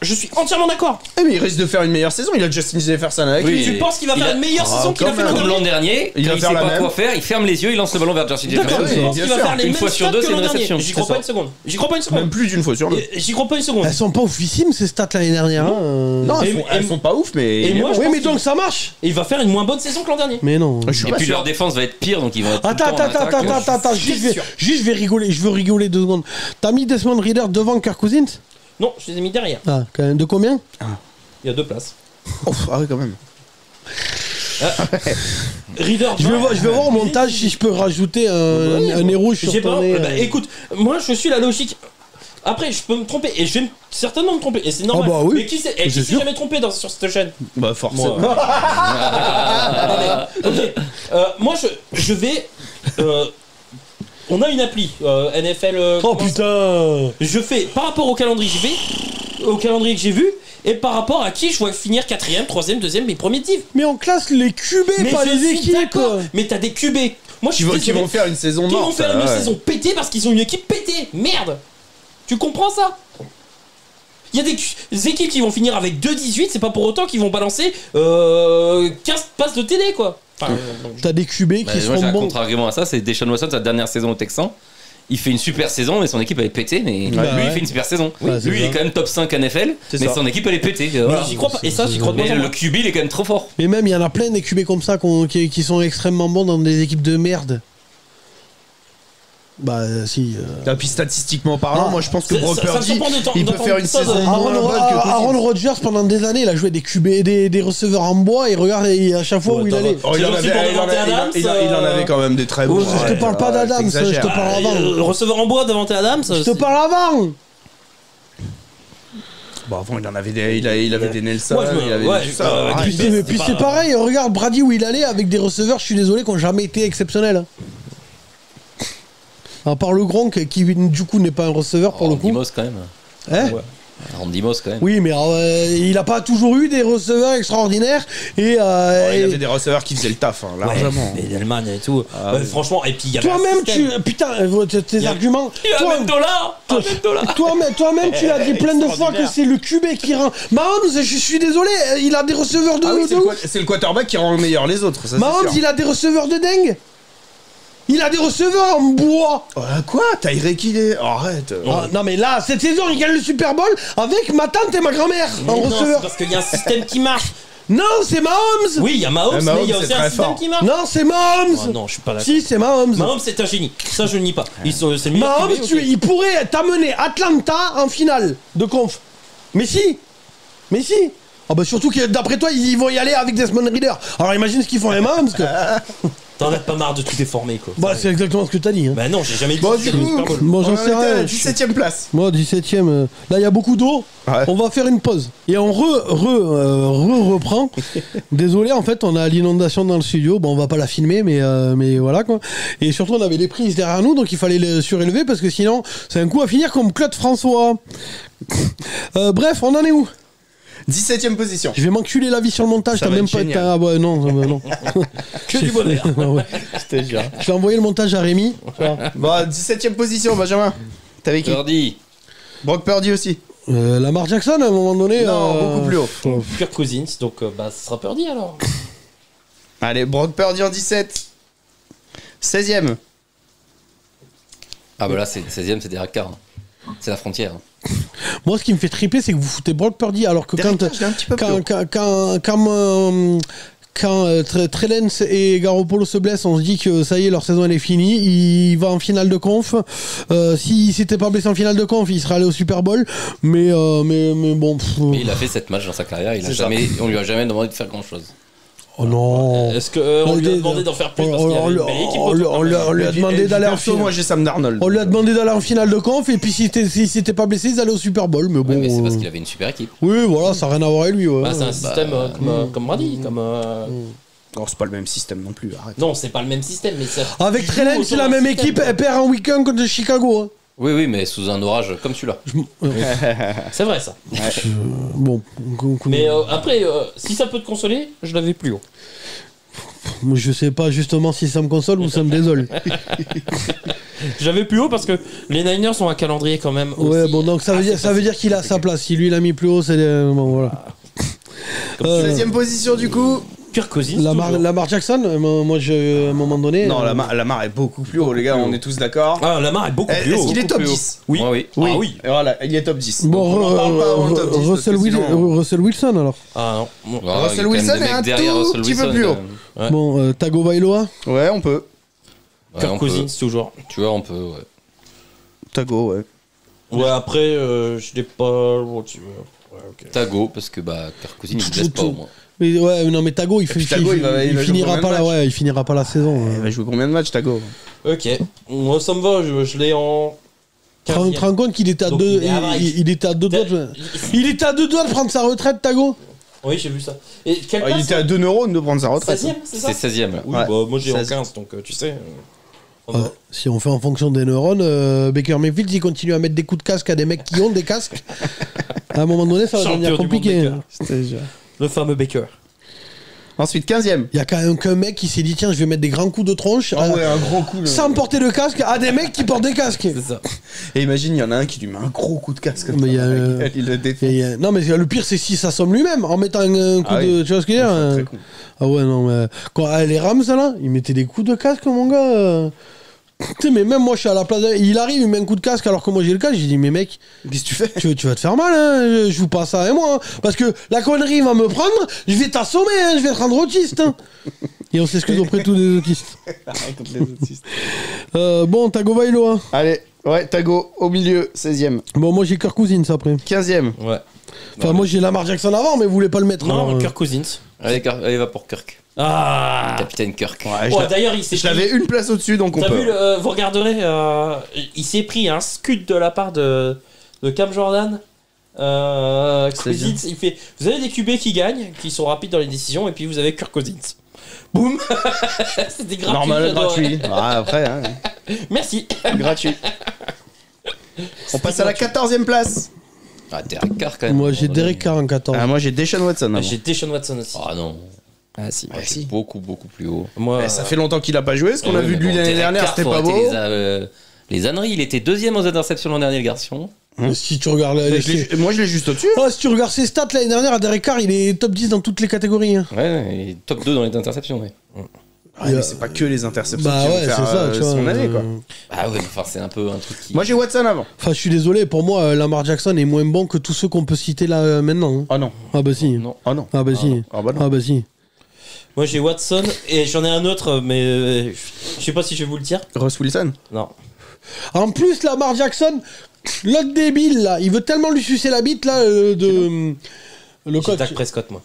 je suis entièrement d'accord. Eh, mais il risque de faire une meilleure saison. Il a Justin Jefferson avec Oui. lui. Tu penses qu'il va Il faire a- une meilleure saison qu'il a quand fait l'an même. Comme dernier? l'an dernier, Il quand va il faire sait la pas même. quoi faire, il ferme les yeux, il lance le ballon vers Justin D'accord, Jefferson. tu oui, penses bien qu'il va sûr. faire les Une mêmes fois sur stats deux, que c'est l'an une dernier. réception. J'y crois C'est pas une seconde. J'y crois pas une Même seconde. plus d'une fois sur deux. J'y crois pas une seconde. Elles sont pas oufissimes ces stats l'année dernière. Hein. Non, Et- elles sont pas ouf, mais. et moi, je Oui, pense mais donc ça marche. Et il va faire une moins bonne saison que l'an dernier. Mais non. Je suis Et pas puis sûr. leur défense va être pire, donc ils vont être. tout le Attends, temps en attaque. attends, juste je vais rigoler, je veux rigoler 2 secondes. T'as mis Desmond Reader devant Kirk Cousins? Non, je les ai mis derrière. Ah, quand même. De combien? Il y a 2 places. Ah oui, quand même. Reader. Je vais voir au montage si je peux rajouter un nez rouge sur J'ai ton pas. nez. Bah, écoute, moi je suis la logique. Après, je peux me tromper et je vais certainement me tromper et c'est normal. Ah bah oui. Mais qui s'est C'est sûr. jamais trompé sur cette chaîne? Bah, forcément. Moi, ok. Moi, je vais. On a une appli NFL. Oh comment ça- putain! Je fais par rapport au calendrier au calendrier que j'ai vu et par rapport à qui je vois finir 4ème, 3ème, 2ème, mes premiers divs. Mais on classe les QB, Mais pas je les suis équipes! d'accord. Mais t'as des QB. Moi, je suis Qui désolé. vont faire une saison Qui vont morte. faire une ouais. saison pétée parce qu'ils ont une équipe pétée. Merde. Tu comprends ça? Il y a des équipes qui vont finir avec 2-18, c'est pas pour autant qu'ils vont balancer 15 passes de TD quoi. Enfin, T'as des QB qui Bah, moi, j'ai seront un bons. contre-argument à ça, c'est Deshaun Watson, sa dernière saison au Texan. il fait une super saison, mais son équipe elle est pétée. Mais lui, il fait une super saison. Ouais, c'est lui, il est ça. quand même top 5 NFL, mais son équipe elle est pétée. Voilà. J'y crois pas. Et ça, j'y crois pas. Mais le QB, il est quand même trop fort. Mais même, il y en a plein des QB comme ça qui sont extrêmement bons dans des équipes de merde. Bah, si. Et puis statistiquement parlant, moi je pense que Ça- Brock ça me Purdy, surprend il peut d'entendre faire une ça de- saison moins bonne que Aaron Cousins. Rodgers, pendant des années, il a joué des QB, des receveurs en bois, et regarde, à chaque fois Ouais, où il attends, allait. Oh, il en C'est aussi pour avait- il en Davante avait- Adams, il en avait quand même des très bons. Je te parle pas d'Adams, je te parle avant. Receveur en bois devant Adams. Je te parle avant. Bon, avant, il en avait des, il avait des Nelson, Moi, je me- il avait ouais, tout ça. ouais, Arrête. Puis c'est pareil, regarde Brady où il allait avec des receveurs, je suis désolé, qui n'ont jamais été exceptionnels. À part le Gronk, qui du coup n'est pas un receveur pour le Randy coup. Moss quand même. Hein Ouais. Randy Moss quand même. Oui, mais il n'a pas toujours eu des receveurs extraordinaires. Et, Il avait des receveurs qui faisaient le taf, hein, largement. Mais l'Allemagne et tout. Ah, Ouais, oui. franchement, et puis il y avait toi-même, un système. putain, tes y a- arguments. Il y a un dollar. Toi-même, tu as dit plein de fois que c'est le QB qui rend. Mahomes, je suis désolé, il a des receveurs de. Ah oui, de ouf. c'est le quarterback qui rend meilleur les autres. Ça, c'est Mahomes, sûr. il a des receveurs de dingue. Il a des receveurs en bois. Quoi Tyreek il est. Arrête. Ah, non, mais là, cette saison, il gagne le Super Bowl avec ma tante et ma grand-mère en Non, c'est receveur. parce qu'il y a un système qui marche. Non, c'est Mahomes. Oui, il y a Mahomes, Mahomes, mais il y a c'est aussi un très système fort. qui marche. Non, c'est Mahomes. Oh, non, je suis pas d'accord. Si, c'est Mahomes. Mahomes, c'est un génie. Ça, je ne nie pas. C'est le meilleur Mahomes, QB, ok. il pourrait t'amener Atlanta en finale de conf. Mais si. Ah bah surtout que d'après toi, ils vont y aller avec Desmond Ridder. Alors imagine ce qu'ils font à Mahomes. Que... T'en as pas marre de tout déformer, quoi. Bah c'est exactement ce que t'as dit. Hein. Bah non, j'ai jamais dit Bon, que du c'était le coup, Super Bowl. Bon, on j'en en sais était à la rien. 17ème place. Moi, 17ème. Là, il y a beaucoup d'eau. Ouais. On va faire une pause. Et on reprend. Désolé, en fait, on a l'inondation dans le studio. Bon, on va pas la filmer, mais voilà, quoi. Et surtout, on avait les prises derrière nous, donc il fallait les surélever parce que sinon, c'est un coup à finir comme Claude François. Bref, on en est où? 17ème position. Je vais m'enculer la vie sur le montage. Ça T'as va même être pas. génial. Ah ouais, non, non. Que du bonheur. Ouais. Je te jure. Je vais envoyer le montage à Rémi. Bon, 17ème position, Benjamin. T'avais qui Purdy. Brock Purdy aussi. Lamar Jackson, à un moment donné. Non, beaucoup plus haut. Kirk Cousins, donc bah, ce sera Purdy alors. Allez, Brock Purdy en 17. 16ème. Ah bah là, c'est 16ème, c'est Derek Carr. C'est la frontière. Moi, ce qui me fait triper, c'est que vous foutez Brock Purdy alors que Derek Carr, je l'ai un petit peu plus haut. quand Trellens et Garoppolo se blessent, on se dit que ça y est, leur saison elle est finie. Il va en finale de conf. S'il s'était pas blessé en finale de conf, il serait allé au Super Bowl. Mais bon. Mais il a fait 7 matchs dans sa carrière, on lui a jamais demandé de faire grand chose. Oh non. Est-ce qu'on lui a demandé d'en faire plus parce qu'il y avait une belle équipe on lui a demandé d'aller en Perso, moi finale. j'ai Sam Darnold. On lui a demandé d'aller en finale de conf et puis s'il s'était pas blessé, ils allaient au Super Bowl. Mais bon. Ouais, mais c'est parce qu'il avait une super équipe. Oui, voilà, ça n'a rien à voir avec lui. Ouais. Bah, c'est un système comme Brady. Non, c'est pas le même système non plus, arrête. Non, c'est pas le même système, mais ça. Avec joue Trellens, autour c'est la d'un même système, équipe, quoi. elle perd un week-end contre Chicago. Hein. Oui, mais sous un orage comme celui-là. C'est vrai ça. Bon. Mais après, si ça peut te consoler, je l'avais plus haut. Moi, je sais pas justement si ça me console ou ça me désole. J'avais plus haut parce que les Niners ont un calendrier quand même. Ouais, aussi bon, donc ça veut dire qu'il a sa place. Si lui l'a mis plus haut, c'est. Bon, voilà. 16ème position du coup. Kirk Cousins. Lamar Jackson, moi, à un moment donné. Non, Lamar est beaucoup plus haut, les gars, on est tous d'accord. Ah, Lamar est beaucoup plus haut. Est-ce qu'il est top plus haut. 10? Oui. Ah oui. Ah oui. Et voilà, il est top 10. Bon, Donc, on en parle pas avant le top 10. parce que sinon- Russell Wilson alors. Ah non. Ouais, Russell il y a quand même Wilson des est mecs un derrière tout Russell petit peu Wilson, plus haut. quand même. Ouais. Bon, Tagovailoa. Ouais, on peut. Ouais, Kirk on peut. Cousins toujours. Tu vois, on peut, ouais. Tago, ouais. Ouais, après, je l'ai pas. Bon, tu veux. Ouais, ok. Tago, parce que bah, Kirk Cousins, il ne blesse pas au moins. Mais ouais, non, mais Tago, il puis Tago, il va jouer finira combien de pas matchs il finira pas la saison. Il va jouer combien de matchs, Tago? Ok. Moi, ça me va, je l'ai en. Tu te rends compte qu'il était à Donc, deux, il est à il était à deux doigts il était à 2 doigts de prendre sa retraite, Tago. Oui, j'ai vu ça. Et quelle Il place, était à 2 neurones de prendre sa retraite. 16ème, c'est ça? C'est 16ème, là. Oui, Ouais. bah moi j'ai en 16. 15, donc tu sais. Ouais, si on fait en fonction des neurones, Baker Mayfield, s'il continue à mettre des coups de casque à des mecs qui ont des casques, à un moment donné, ça va Champion devenir du monde compliqué. Baker. Le fameux Baker. Ensuite, 15ème. Il y a quand même qu'un mec qui s'est dit tiens, je vais mettre des grands coups de tronche Ah ouais, un gros coup. sans porter de casque à des mecs qui portent des casques. C'est ça. Et imagine, il y en a un qui lui met un gros coup de casque. Mais il y a, Il le défait. Non, mais le pire, c'est si ça somme lui-même en mettant un coup Ah de. oui. Tu vois ce que je veux dire Très con. Ah ouais, non, mais. Quand les Rams, là, ils mettaient des coups de casque, mon gars. Tu sais, mais même moi, je suis à la place. Il arrive, il met un coup de casque alors que moi j'ai le casque. J'ai dit, mais mec, Qu'est-ce que tu fais? tu vas te faire mal, hein. Je joue pas à ça avec moi. Hein. Parce que la connerie va me prendre, je vais t'assommer, hein. Je vais te rendre autiste. Hein. Et on s'excuse auprès de tous les autistes. Contre les autistes. Bon, Tago Vailo. Hein. Allez, ouais, Tago au milieu, 16ème. Bon, moi j'ai Kirk Cousins après. 15ème. Ouais. Enfin, moi j'ai Lamar Jackson avant, mais vous voulez pas le mettre. Non, alors, Kirk Cousins. Allez, va pour Kirk. Ah. Capitaine Kirk. Ouais, Oh, d'ailleurs, il s'est je l'avais une place au-dessus, donc on T'as peut. vu, vous regarderez, il s'est pris un scud de la part de Cam Jordan. Cousins, il fait. Vous avez des QB qui gagnent, qui sont rapides dans les décisions, et puis vous avez Kirk Cousins. Boum. C'était gratuit. Normal, j'adore. gratuit. Ah, après, hein, Merci. gratuit. On passe à la 14ème place. Ah, Derek Carr quand même. Moi j'ai Derek Carr en 14. Ah, moi j'ai Deshaun Watson. avant. J'ai Deshaun Watson aussi. Ah non. Ah, si. Moi, c'est beaucoup plus haut. Moi, Ça fait longtemps qu'il a pas joué. Ce qu'on a Ouais, vu de mais lui bon, l'année Derek dernière, Carr, c'était faut pas beau. arrêter les âneries. Il était 2ème aux interceptions l'an dernier, le garçon. Si tu regardes Moi je l'ai juste au-dessus. Ah, si tu regardes ses stats l'année dernière, Derek Carr, il est top 10 dans toutes les catégories. Hein. Ouais, il est top 2 dans les interceptions. Ouais. Ah, mais c'est pas que les interceptions Bah qui vont ouais, c'est faire ça, tu vois. son année, quoi. Ah ouais, mais enfin, c'est un peu un truc qui. Moi j'ai Watson avant. Enfin, je suis désolé, pour moi, Lamar Jackson est moins bon que tous ceux qu'on peut citer là maintenant. Hein. Oh non. Ah bah si. Non. Oh non. Ah bah si. Ah bah non. Ah bah si. moi j'ai Watson, et j'en ai un autre, mais je sais pas si je vais vous le dire. Ross Wilson. Non. En plus, Lamar Jackson, l'autre débile là, il veut tellement lui sucer la bite là de le J'ai coach. Dak Prescott, moi.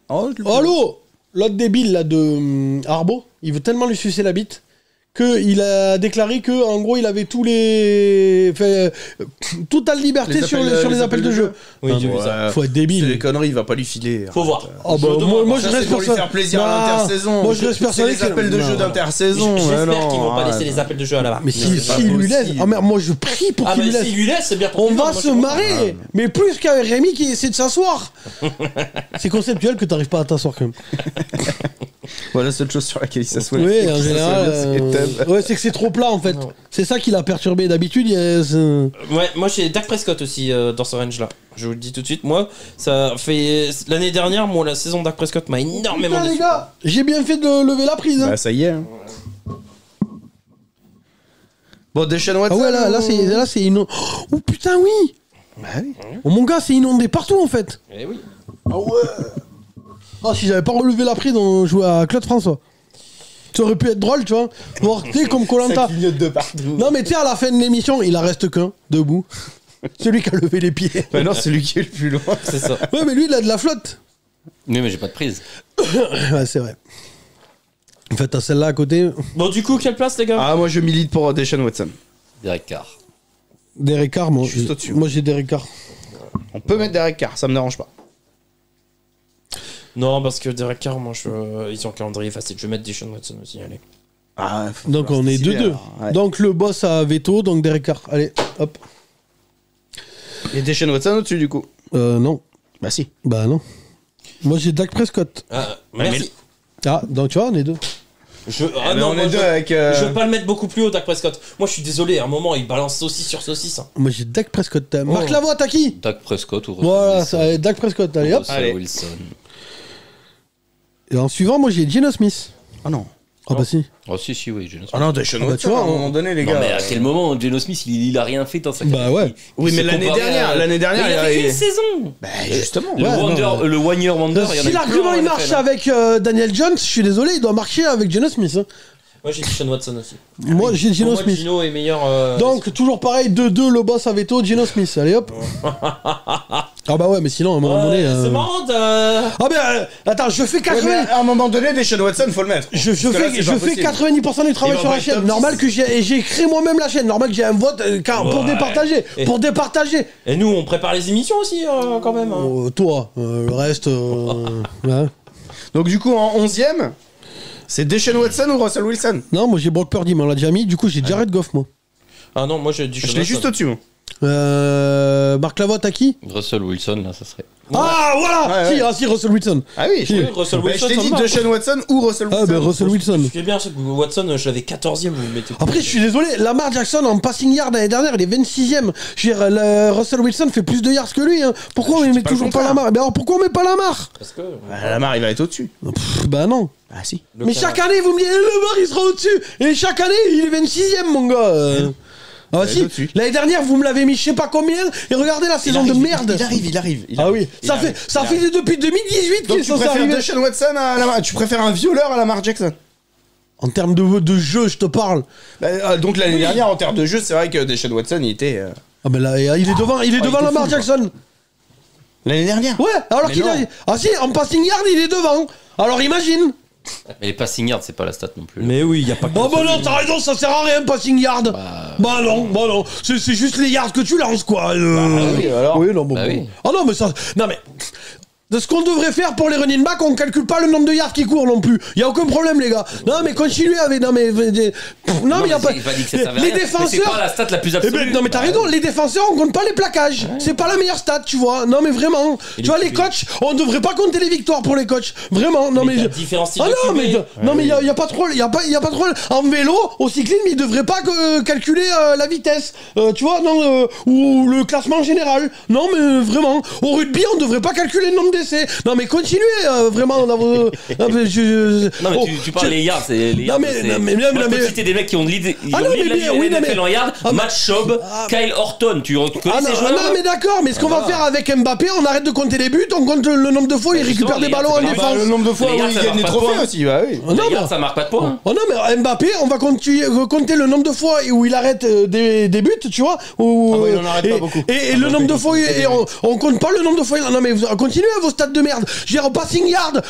Oh, Allô, l'autre débile là de Arbo, il veut tellement lui sucer la bite que il a déclaré que en gros il avait tous les totale liberté Les sur appels- les appels de jeu. Oui, Ah, j'ai vu ouais. ça. Faut être C'est des débile. conneries, il va pas lui filer. Faut voir. Ah bah, Je demande- moi je Ça, reste c'est pour lui persuadé- faire plaisir à Non, l'intersaison. moi je reste C'est persuadé les appels de Non. jeu d'intersaison. J'espère non, qu'ils vont pas arrête. laisser les appels de jeu à la barre. Mais c'est pas s'il lui laisse, possible. ah merde, moi je prie pour Ah qu'il bah lui laisse. s'il lui laisse, c'est bien pour On tout le va monde, moi, se je comprends. marrer, mais plus qu'avec Rémi qui essaie de s'asseoir. C'est conceptuel que t'arrives pas à t'asseoir quand même. Voilà la seule chose sur laquelle il s'assoit. Oui, en général. c'est Ouais, c'est que c'est trop plat en fait. Non. C'est ça qui l'a perturbé. D'habitude, Ouais, moi j'ai Dak Prescott aussi dans ce range là. Je vous le dis tout de suite. Moi, ça fait. L'année dernière, moi, la saison Dak Prescott m'a énormément Putain, les déçu. gars, j'ai bien fait de lever la prise. Hein. Bah ça y est. hein. Bon, Deshaun Ah Watson. ouais, là c'est inondé. Oh putain, oui. Bah oui. Oh mon gars, c'est inondé partout en fait. Eh oui. Ah ouais. Ah, si j'avais pas relevé la prise, on jouait à Claude François. Ça aurait pu être drôle, tu vois. Voir, tu sais, comme Koh-Lanta. Ça clignote de partout. Non, mais tu sais, à la fin de l'émission, il en reste qu'un, debout. Celui qui a levé les pieds. Bah non, c'est lui qui est le plus loin. C'est ça. Ouais, mais lui, il a de la flotte. Oui, mais j'ai pas de prise. Ouais, c'est vrai. En fait, t'as celle-là à côté. Bon, du coup, quelle place, les gars? Ah, moi je milite pour Deshaun Watson. Derek Carr. Derek Carr, moi. Juste au-dessus. Moi, j'ai Derek Carr. On peut mettre Derek Carr, ça me dérange pas. Non, parce que Derek Carr, moi, ils ont un calendrier facile. Je vais mettre Deshaun Watson aussi, allez. Ah, Donc, on est 2-2. Ouais. Donc, le boss a veto, donc Derek Carr. Allez, hop. Et Deshaun Watson au-dessus du coup. Non. Bah si. Bah, non. Moi, j'ai Dak Prescott. Merci. Ah, donc tu vois, on est deux. Ah non, on moi, est deux je avec. veux pas le mettre beaucoup plus haut, Dak Prescott. Moi, je suis désolé, à un moment, il balance saucisse sur saucisse. Hein. Moi, j'ai Dak Prescott. Marc Lavoie, t'as qui? Dak Prescott ou Russell Voilà, Wilson. ça va être Dak Prescott. Allez, hop. Russell Allez. Wilson. Et en suivant, moi, j'ai Geno Smith. Ah non. Ah, bah, si. Oh si, oui, Geno Smith. Ah non, Deshaun Ah bah, Watson, tu vois, à un moment donné, les Non, gars. mais à quel moment Geno Smith il a rien fait dans sa Bah, carrière ouais. Oui, Il mais se l'année comparait dernière, à- l'année dernière, Mais il a fait il- une saison. Bah justement. Le Ouais, Wonder, non, mais- le One Year Wonder, il y en a Si eu l'argument plein il dans la marche NFL, hein. avec Daniel Jones, je suis désolé, il doit marcher avec Geno Smith. Hein. Moi, j'ai Deshaun Watson aussi. Moi, j'ai Pour Geno moi, Smith. Gino est meilleur. Donc, toujours pareil, 2-2, le boss à veto, Geno Smith. Allez, hop. Ah, bah ouais, mais sinon, à un moment donné. c'est marrant de. Ah, ben, attends, je fais Ouais, 80. mais à un moment donné, Deshaun Watson, faut le mettre. Je Parce que là, fais, c'est je pas fais possible. 90% du travail Il va sur pas la être chaîne. top Normal 10. que j'ai créé moi-même la chaîne. Normal que j'ai un vote pour départager. Et- Pour départager. Et nous, on prépare les émissions aussi, quand même. Hein. Toi, le reste. Ouais. Donc du coup, en 11ème, c'est Deshaun Watson ou Russell Wilson? Non, moi j'ai Brock Purdy, mais on l'a déjà mis. Du coup, j'ai Jared Goff, moi. Ah non, moi, j'ai Deshaun Je l'ai juste Watson. au-dessus, moi. Marc Lavoie, t'as qui? Russell Wilson, là, ça serait. Ah, voilà. Ouais, ouais. Si, Russell Wilson. Ah oui, Si. Russell Bah, Wilson. je t'ai dit ça me va. Deshaun Watson ou Russell Wilson. Ah, ben Russell Wilson. Ce qui est bien, c'est que Watson, je l'avais 14ème, vous le mettez. Après, je suis désolé, Lamar Jackson en passing yard l'année dernière, il est 26ème. Je veux dire, Russell Wilson fait plus de yards que lui. Hein. Pourquoi on met pas toujours le pas contraire. Lamar? Ben alors pourquoi on met pas Lamar? Parce que. Bah, Lamar, il va être au-dessus. Bah non. Ah si. Mais chaque année, vous me dites, Lamar il sera au-dessus. Et chaque année, il est 26ème, mon gars. Ah Il si, est au-dessus. l'année dernière, vous me l'avez mis je sais pas combien. Et regardez la saison de merde. Il arrive. Ah oui, ça fait depuis 2018 Donc qu'ils tu sont préfères arrivés. Deshaun Watson à Lamar. Tu préfères un violeur à Lamar Jackson. En termes de jeu, je te parle. Bah, donc l'année dernière, en termes de jeu, c'est vrai que Deshaun Watson, il était. Ah ben là, il est devant était Lamar fou, Jackson. L'année dernière. Ouais, alors Mais qu'il a. non. Ah si, en passing yard, il est devant. Alors imagine. Mais les passing yards, c'est pas la stat non plus. Mais oui, il y a pas que. Oh bah non, t'as raison, ça sert à rien, passing yard. Bah non, c'est juste les yards que tu lances, quoi. oui, alors. Oui, non, bon. Bah oui. Ah non, mais ça. Non, mais. De ce qu'on devrait faire pour les running backs, on calcule pas le nombre de yards qui courent non plus. Y a aucun problème, les gars. Non, mais continuez avec. Non, mais. Non, mais y a pas. Il va dire que ça servait à Les rien. Mais c'est défenseurs. pas la stat la plus Eh absolue. ben, non mais t'as raison, les défenseurs on compte pas les plaquages. C'est pas la meilleure stat, tu vois. Non mais vraiment. Tu vois les coachs, on devrait pas compter les victoires pour les coachs. Vraiment. Non mais. Mais t'as différents styles Ah de non QB. mais non mais y a pas trop y a pas trop en vélo au cyclisme ils devraient pas calculer la vitesse. Tu vois non ou le classement général. Non mais vraiment au rugby on devrait pas calculer le nombre d'essais. Non mais continuez vraiment dans vos. Non mais Non, mais Oh, tu parles les yards, c'est les yards. mais- c'est- non, mais- Moi, non, je peux mais- citer des mecs qui ont lead Ah non, mais bien, oui, non, mais- NFL en yards, Ah, Matt Schaub, Kyle Horton. Tu connais Ah non, ces joueurs non, mais d'accord, mais ce qu'on va faire avec Mbappé, on arrête de compter les buts, on compte le nombre de fois où il récupère des ballons en justement, défense. Le nombre de fois Les où gars, il ça gagne marque des pas de trophées points. aussi, bah oui. Oh non, Les yards, mais- ça marque pas de points. Oh non, mais Mbappé, on va compter le nombre de fois où il arrête des buts, tu vois. Où, Ah ouais, il en arrête et, pas beaucoup. Et le nombre de fois, et on compte pas le nombre de fois. Non, mais vous continuez vos stats de merde. Je veux dire, au passing yard.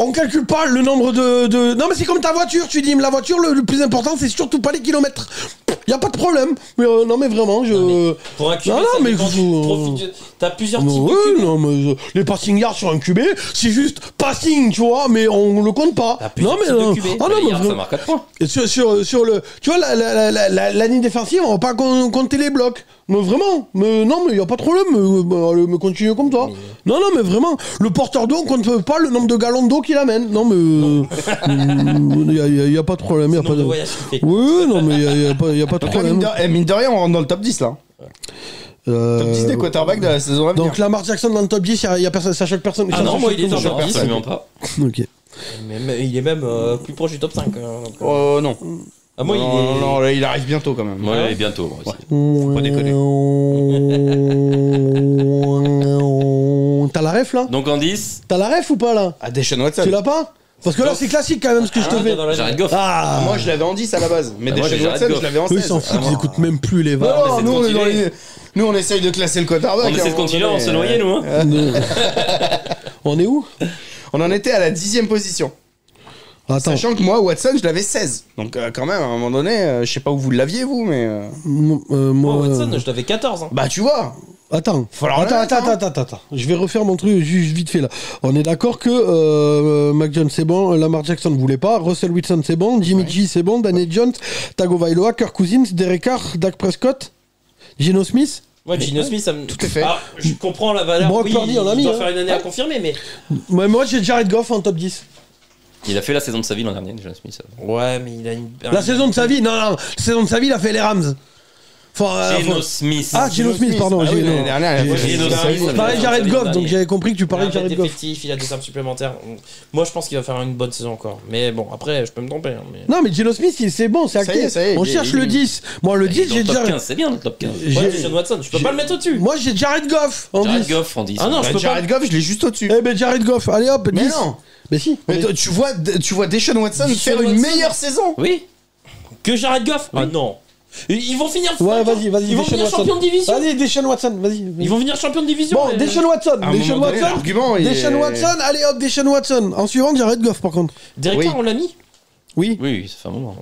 On calcule pas le nombre de... Non mais c'est comme ta voiture, tu dis la voiture le plus important c'est surtout pas les kilomètres. Y a pas de problème. Mais non mais vraiment je... Pour un QB, Non, non, ça mais dépend, vous- t'as plusieurs types Ouais, de QB. non mais les passing yards sur un QB, c'est juste passing, tu vois, mais on le compte pas. T'as plusieurs Non mais types de non. QB. Ah Les non mais yards, ça vraiment. marque 4 points. Et sur le, tu vois la ligne défensive, on va pas compter les blocs. Mais vraiment, mais non mais y a pas de problème, mais continue comme toi. Non mais vraiment, le porteur d'eau on compte pas le nombre de gallons d'eau qu'il amène. Non mais y a pas de problème, y a pas Nombre de de. voyages qu'il fait. Oui non mais y a pas de Donc là, problème. mine de rien, on rentre dans le top 10 là. Top 10 des quarterbacks de la saison à venir. Donc Lamar Jackson dans le top 10, y a personne, ça choque personne. Ah ça non, choque moi il est dans le je top 10. personne. Absolument pas. Ok. Il est même plus proche du top 5. Donc, Oh non. ah, moi, Non, là, il arrive bientôt quand même. Moi, il est bientôt. moi aussi. Faut pas déconner. T'as la ref là? Donc en 10, T'as la ref ou pas là? Ah, Deshaun Watson. Tu l'as pas? Parce que là c'est classique quand même ce que je te fais. Jared Goff. Ah, Moi, je l'avais en 10 à la base. Mais Ah, moi, Deshaun j'ai Jared Watson, Goff. je l'avais en eux 16. ils s'en foutent, Ah, ils écoutent même plus les vannes. Non, essaie de continuer. nous, on essaye de classer le quarterback. On essaie de continuer, on se noyer, nous. Hein. On est où? On en était à la 10e position. Attends. Sachant que moi, Watson, je l'avais 16. Donc, quand même, à un moment donné, je sais pas où vous l'aviez, vous, mais. Moi, Watson, je l'avais 14. Hein. Bah, tu vois. Attends. Falloir Attends. Je vais refaire mon truc juste vite fait là. On est d'accord que Mac Jones c'est bon, Lamar Jackson voulait pas, Russell Wilson c'est bon, Jimmy G c'est bon, Daniel Jones, Tagovailoa, Kirk Cousins, Derek Carr, Dak Prescott, Geno Smith. Ouais, Geno Smith, ça me. Tout est fait. Ah, je comprends la valeur. Brock Oui, Purdy, on l'a il mis, doit hein. faire une année à confirmer, mais. Ouais, moi j'ai Jared Goff en top 10. Il a fait la saison de sa vie l'an dernier, John Smith. Ouais, mais il a une. La saison de sa vie, non, la saison de sa vie, il a fait les Rams. Geno Smith. Ah, Geno Smith, pardon. Ah oui, Geno. l'année dernière, il a fait Geno Geno Smith. Smith. Je parlais de Jared Goff, donc j'avais compris que tu parlais de Jared Goff. Effectif, il a des armes supplémentaires. Moi, je pense qu'il va faire une bonne saison encore. Mais bon, après, je peux me tromper. Hein, mais... Non, mais Geno Smith, c'est bon, c'est Ça y est, acté. ça y est, On il est- cherche il- le 10. Moi, le 10, Dans j'ai le top Jared. 15, c'est bien le top 15. Ouais, Deshaun Watson, je peux pas le mettre au-dessus. Moi, j'ai Jared Goff en Jared 10. Goff en 10. Ah non, je Bah, peux Jared Goff, je l'ai juste au-dessus. Eh ben, Jared Goff, allez hop, 10. Mais non. Mais si. Mais tu vois Deshaun Watson Deshaun faire une Watson. meilleure saison. Oui. Que Jared Goff Ah non. Ils vont finir. Ouais, vas-y. Ils vont Deshaun finir Watson. champion de division. Vas-y, Deshaun Watson, vas-y. Ils vont finir champion de division. Bon, mais- Deshaun Watson. À un Deshaun moment donné, Watson. l'argument, il Deshaun est- Watson, allez hop, Deshaun Watson. En suivant, Jared Goff, par contre. Derek Oui. Carr, on l'a mis. Oui. Oui, ça fait un moment.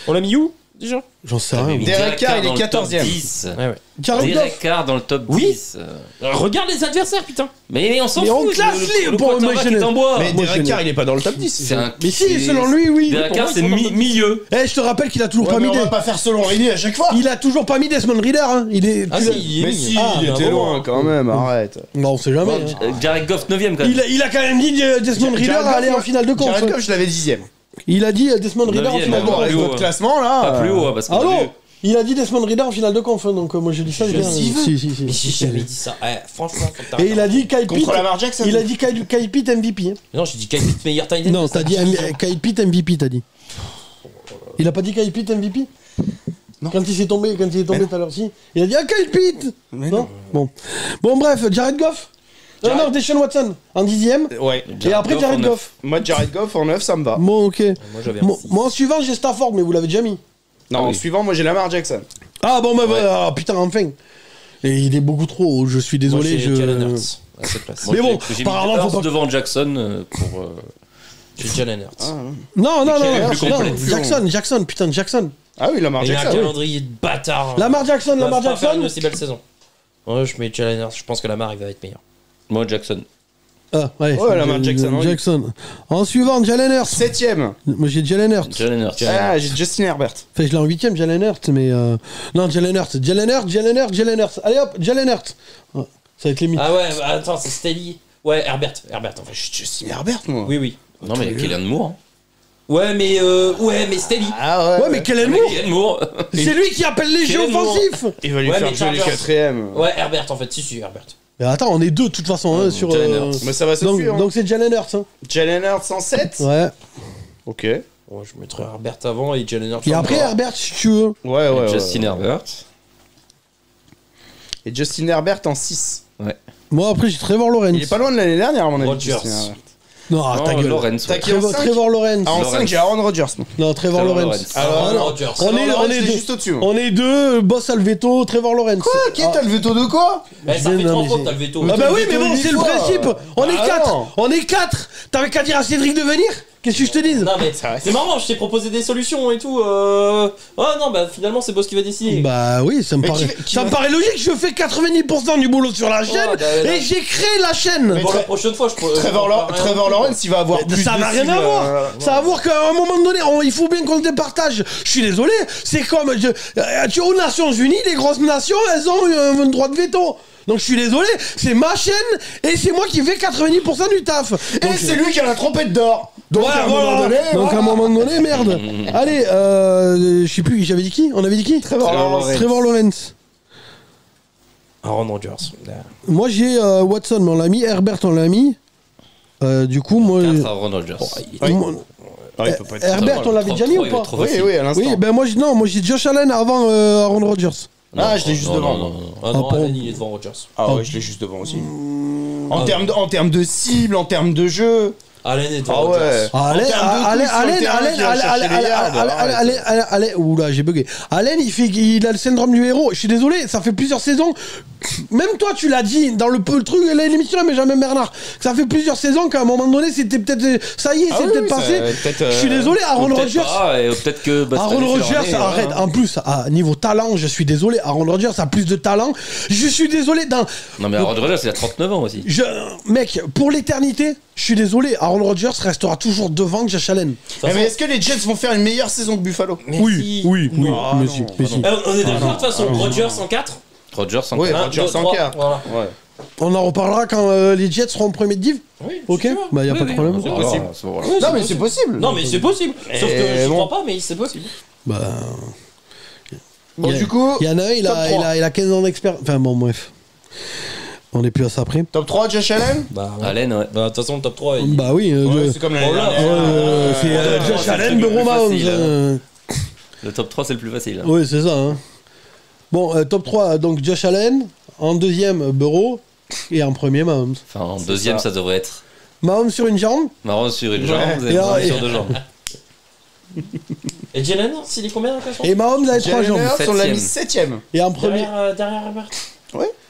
On l'a mis où déjà. J'en sais T'avais rien. mis Derek Carr, il est dans le top 14e. 10. Ouais. Jared Goff. Derek Carr dans le top Oui. 10. Regarde les adversaires, putain. Mais on s'en Mais fout. on classe les- pour quarterback imaginer. est en bois. Mais moi, Derek je Carr, il est pas dans le top 10. C'est un. Mais si, selon lui, oui. Derek Pour Carr, moi, c'est ils sont dans le milieu. Eh, je te rappelle qu'il a toujours Ouais, pas mais mis on des. va pas faire selon Rini à chaque fois. Il a toujours pas mis Desmond Reader, hein. Il est. Ah si, il est Mais mis. si, Ah, il bah, était bon. loin quand même, arrête. Non, on sait jamais. hein. Jared Goff 9ème quand même. Il a quand même dit Desmond Reader Jared à aller Goff, en finale de conf. Jared Goff, je l'avais 10ème. Il a dit Desmond Reader en 9e, finale de bon, conf. Avec plus haut, votre hein. classement là. Pas plus haut, hein, parce qu'on Ah a non. vu. Il a dit Desmond Reader en finale de conf, hein, donc moi j'ai dit ça. Je bien. dis, Si. Mais j'ai jamais dit ça. Franchement, faut que Et il a dit Kyle Pitt. Contre Lamar Jackson. Il a dit Kyle Pitt MVP. hein. Non, j'ai dit Kyle Pitt meilleur tight end. Non, t'as dit Kyle Pitt MVP, t'as dit. Il a pas dit Kyle Pitt MVP Non. Quand il s'est tombé tout à l'heure, si. Il a dit Kyle Pitt. Mais Non. Bon, bref, Jared Goff. Non, Deshaun Watson en 10ème. Ouais. Et après Goff Jared en Goff. Moi, Jared Goff en 9, ça me va. Bon, ok. Moi, j'avais Moi, en suivant, j'ai Stafford, mais vous l'avez déjà mis. Non, en suivant, moi j'ai Lamar Jackson. Ah bon, bah, ah, putain, enfin. Et il est beaucoup trop haut, je suis désolé. Moi, j'ai Jalen Hurts à cette place. Mais bon, j'ai mis apparemment, faut Hurts pas- devant Jackson pour. J'ai Jalen Hurts. Non, plus complet. Jackson, putain, Jackson. Ah oui, Lamar Il a un Jackson. calendrier de bâtard. Lamar Jackson, Il va Lamar pas faire une Jackson. aussi belle saison. Ouais, je mets Jalen Hurts. Je pense que Lamar, il va être meilleur. Moi, Jackson. Ah, allez. Ouais, Lamar Jackson, oui. Jackson. En suivant, Jalen Hurts. 7ème. Moi, j'ai Jalen Hurts. Jalen Hurts. Ah, j'ai Justin Herbert. Enfin, je l'ai en 8ème, Jalen Hurts, mais. Non, Jalen Hurts. Jalen Hurts. Allez hop, Jalen Hurts. Ouais, ça va être les mythes. Ah ouais, bah, attends, c'est Staley. Ouais, Herbert en fait. Justin Herbert, moi. Oui. Non, mais Kellen Moore. Ouais, mais Staley. Ah Ouais, mais Kellen Moore, Kellen Moore. c'est lui qui appelle les jeux Kellen Moore. offensifs. Il va lui Ouais, faire mais jouer les Chargers. 4ème. Ouais, Herbert en fait. Si, Herbert. Mais attends, on est deux de toute façon hein, sur. Jalen Hurts. Mais ça va se donc, suivre. donc c'est Jalen Hurts. Hein. Jalen Hurts en 7. Ouais. Ok. Ouais, je mettrais Herbert avant et Jalen Hurts Et en après bas. Herbert, si tu veux. Ouais. Justin Herbert. Et Justin Herbert en 6. Moi après j'ai Trevor Lawrence. Il est pas loin de l'année dernière, à mon avis. Rodgers. Justin Herbert. Non, ah, ta Non, gueule. Lawrence. T'as ouais. qui en 5 Trevor Lawrence. Ah, en Lawrence. 5, j'ai Aaron Rodgers. moi. Non, Trevor Trevor Lawrence. Lawrence. Alors, Aaron non. Rodgers. On est, Lawrence, on est il est deux. juste au-dessus. moi. On est deux, boss a le veto, Trevor Lawrence. Quoi Qui t'as le veto de quoi Eh, ça fait Non, 3 mais fois c'est- que t'as le veto. Ah bah oui, veto mais bon, huit c'est le fois. principe. On est Ah 4. non. On est 4. T'avais qu'à dire à Cédric de venir. Qu'est-ce que je te dise? Non mais vrai. c'est marrant, je t'ai proposé des solutions et tout. Oh non, bah finalement c'est Boss qui va décider. Bah oui, ça me Mais paraît. qui Ça me va- paraît logique. Je fais 90% du boulot sur la chaîne bah, et j'ai créé la chaîne. Mais Bon, la prochaine fois, je peux. Trevor Lawrence, il va avoir plus Ça de n'a rien cibles, à voir. Ça va voir qu'à un moment donné, il faut bien qu'on se départage. Je suis désolé. C'est comme tu aux Nations Unies, les grosses nations, elles ont un droit de veto. Donc je suis désolé, c'est ma chaîne et c'est moi qui fais 90% du taf. Et c'est lui qui a la trompette d'or. Donc Voilà, à un moment donné. Donc à un voilà. moment donné, merde. Allez, je sais plus, j'avais dit qui? On avait dit qui? Trevor Lawrence. Trevor Lawrence. Aaron Rodgers. Moi j'ai Watson, mais on l'a mis. Herbert, on l'a mis. Du coup, moi. 4 Aaron Rodgers. Oui. moi- Ah, il peut pas être Herbert, on l'avait déjà mis ou pas? Oui, à l'instant. Oui, ben moi, moi j'ai Josh Allen avant Aaron Rodgers. Ah, je l'ai juste devant. Non. Ah non, Ah, Allen, il est devant Rodgers. Ah ouais, je l'ai juste devant aussi. En termes de cible, en termes de jeu. Allen est devant Ah Rodgers. ouais. Allen, En termes de Allen, coups sur le Allen, terrain Allen, qui va chercher les yards, Allen, oula, j'ai bugué. Allen, il a le syndrome du héros. Je suis désolé, ça fait plusieurs saisons. Même toi, tu l'as dit dans le truc, l'émission là, mais jamais Bernard. Ça fait plusieurs saisons qu'à un moment donné, c'était peut-être, ça y est, Ah c'est oui, peut-être oui, passé. ça va peut-être, Je suis désolé, Aaron Peut-être Rodgers. pas, et peut-être que. bah, cette Aaron année, c'est leur Rodgers, année, arrête. hein. En plus, à niveau talent, je suis désolé. Aaron Rodgers a plus de talent. Je suis désolé. Non, mais Aaron Rodgers, il a 39 ans aussi. Mec, pour l'éternité, je suis désolé. Aaron Rodgers restera toujours devant Josh Allen. Mais est-ce que les Jets vont faire une meilleure saison que Buffalo? Oui. Ah, mais non, si, ah, mais si. On est d'accord de toute façon, Rodgers en 4. Rodgers, en Oui, quatre. Rodgers en 3, quart. voilà. Ouais. On en reparlera quand les Jets seront en premier de div. Oui, Ok, si tu veux. bah y a Oui, pas de oui, problème. voilà, possible. voilà. Oui, Non, mais possible. c'est possible. Non, mais c'est possible. Sauf que je bon. crois pas, mais c'est possible. Bah, Bon, du coup, il y en a un, il top a, 3. il a 15 ans d'expérience. Enfin bon, bref. On est plus à ça après. Top 3, Josh Allen? Bah, Allen, ouais. Bah, de toute façon, le top 3. Il... Bah oui, Ouais, c'est comme l'année Oh là, dernière. c'est Josh c'est Allen, le Bureau plus Mahomes. facile, Le top 3, c'est le plus facile. Oui, c'est ça. Hein. Bon, top 3, donc Josh Allen. En deuxième, Burrow. Et en premier, Mahomes. Enfin, en deuxième, ça devrait être Mahomes sur une jambe. Marron sur une jambe Ouais. et Et Marron alors, sur deux jambes. Et Jalen Hurts, il est combien dans le classement? Et Mahomes avait 3 Jalen jambes. Hurts, on l'a mis Septième. 7ème. Et en premier, Derrière Herbert.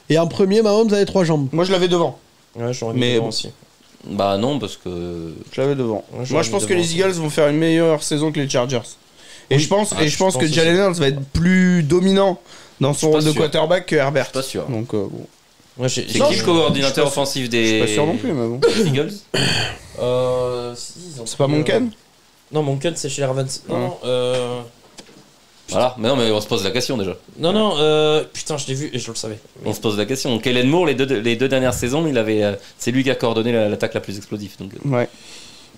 et en premier Mahomes avait 3 jambes. Moi, je l'avais devant. Ouais, j'aurais mis Mais devant bon. aussi. Bah non, parce que. Je l'avais devant. Ouais, j'aurais Moi, je mis pense que devant les aussi. Eagles vont faire une meilleure saison que les Chargers. Et je pense que Jalen Hurts va être plus dominant dans son rôle de quarterback que Herbert. Pas sûr. Donc bon. C'est qui le coordinateur offensif des. Je suis pas sûr non plus, mais bon. Eagles. C'est pas Monken? Non, Monken c'est chez les Ravens. Non. Voilà, mais non, mais on se pose la question déjà. Non, putain, je l'ai vu et je le savais. On se pose la question. Kellen Moore, les deux dernières saisons, c'est lui qui a coordonné l'attaque la plus explosive. Donc. Ouais.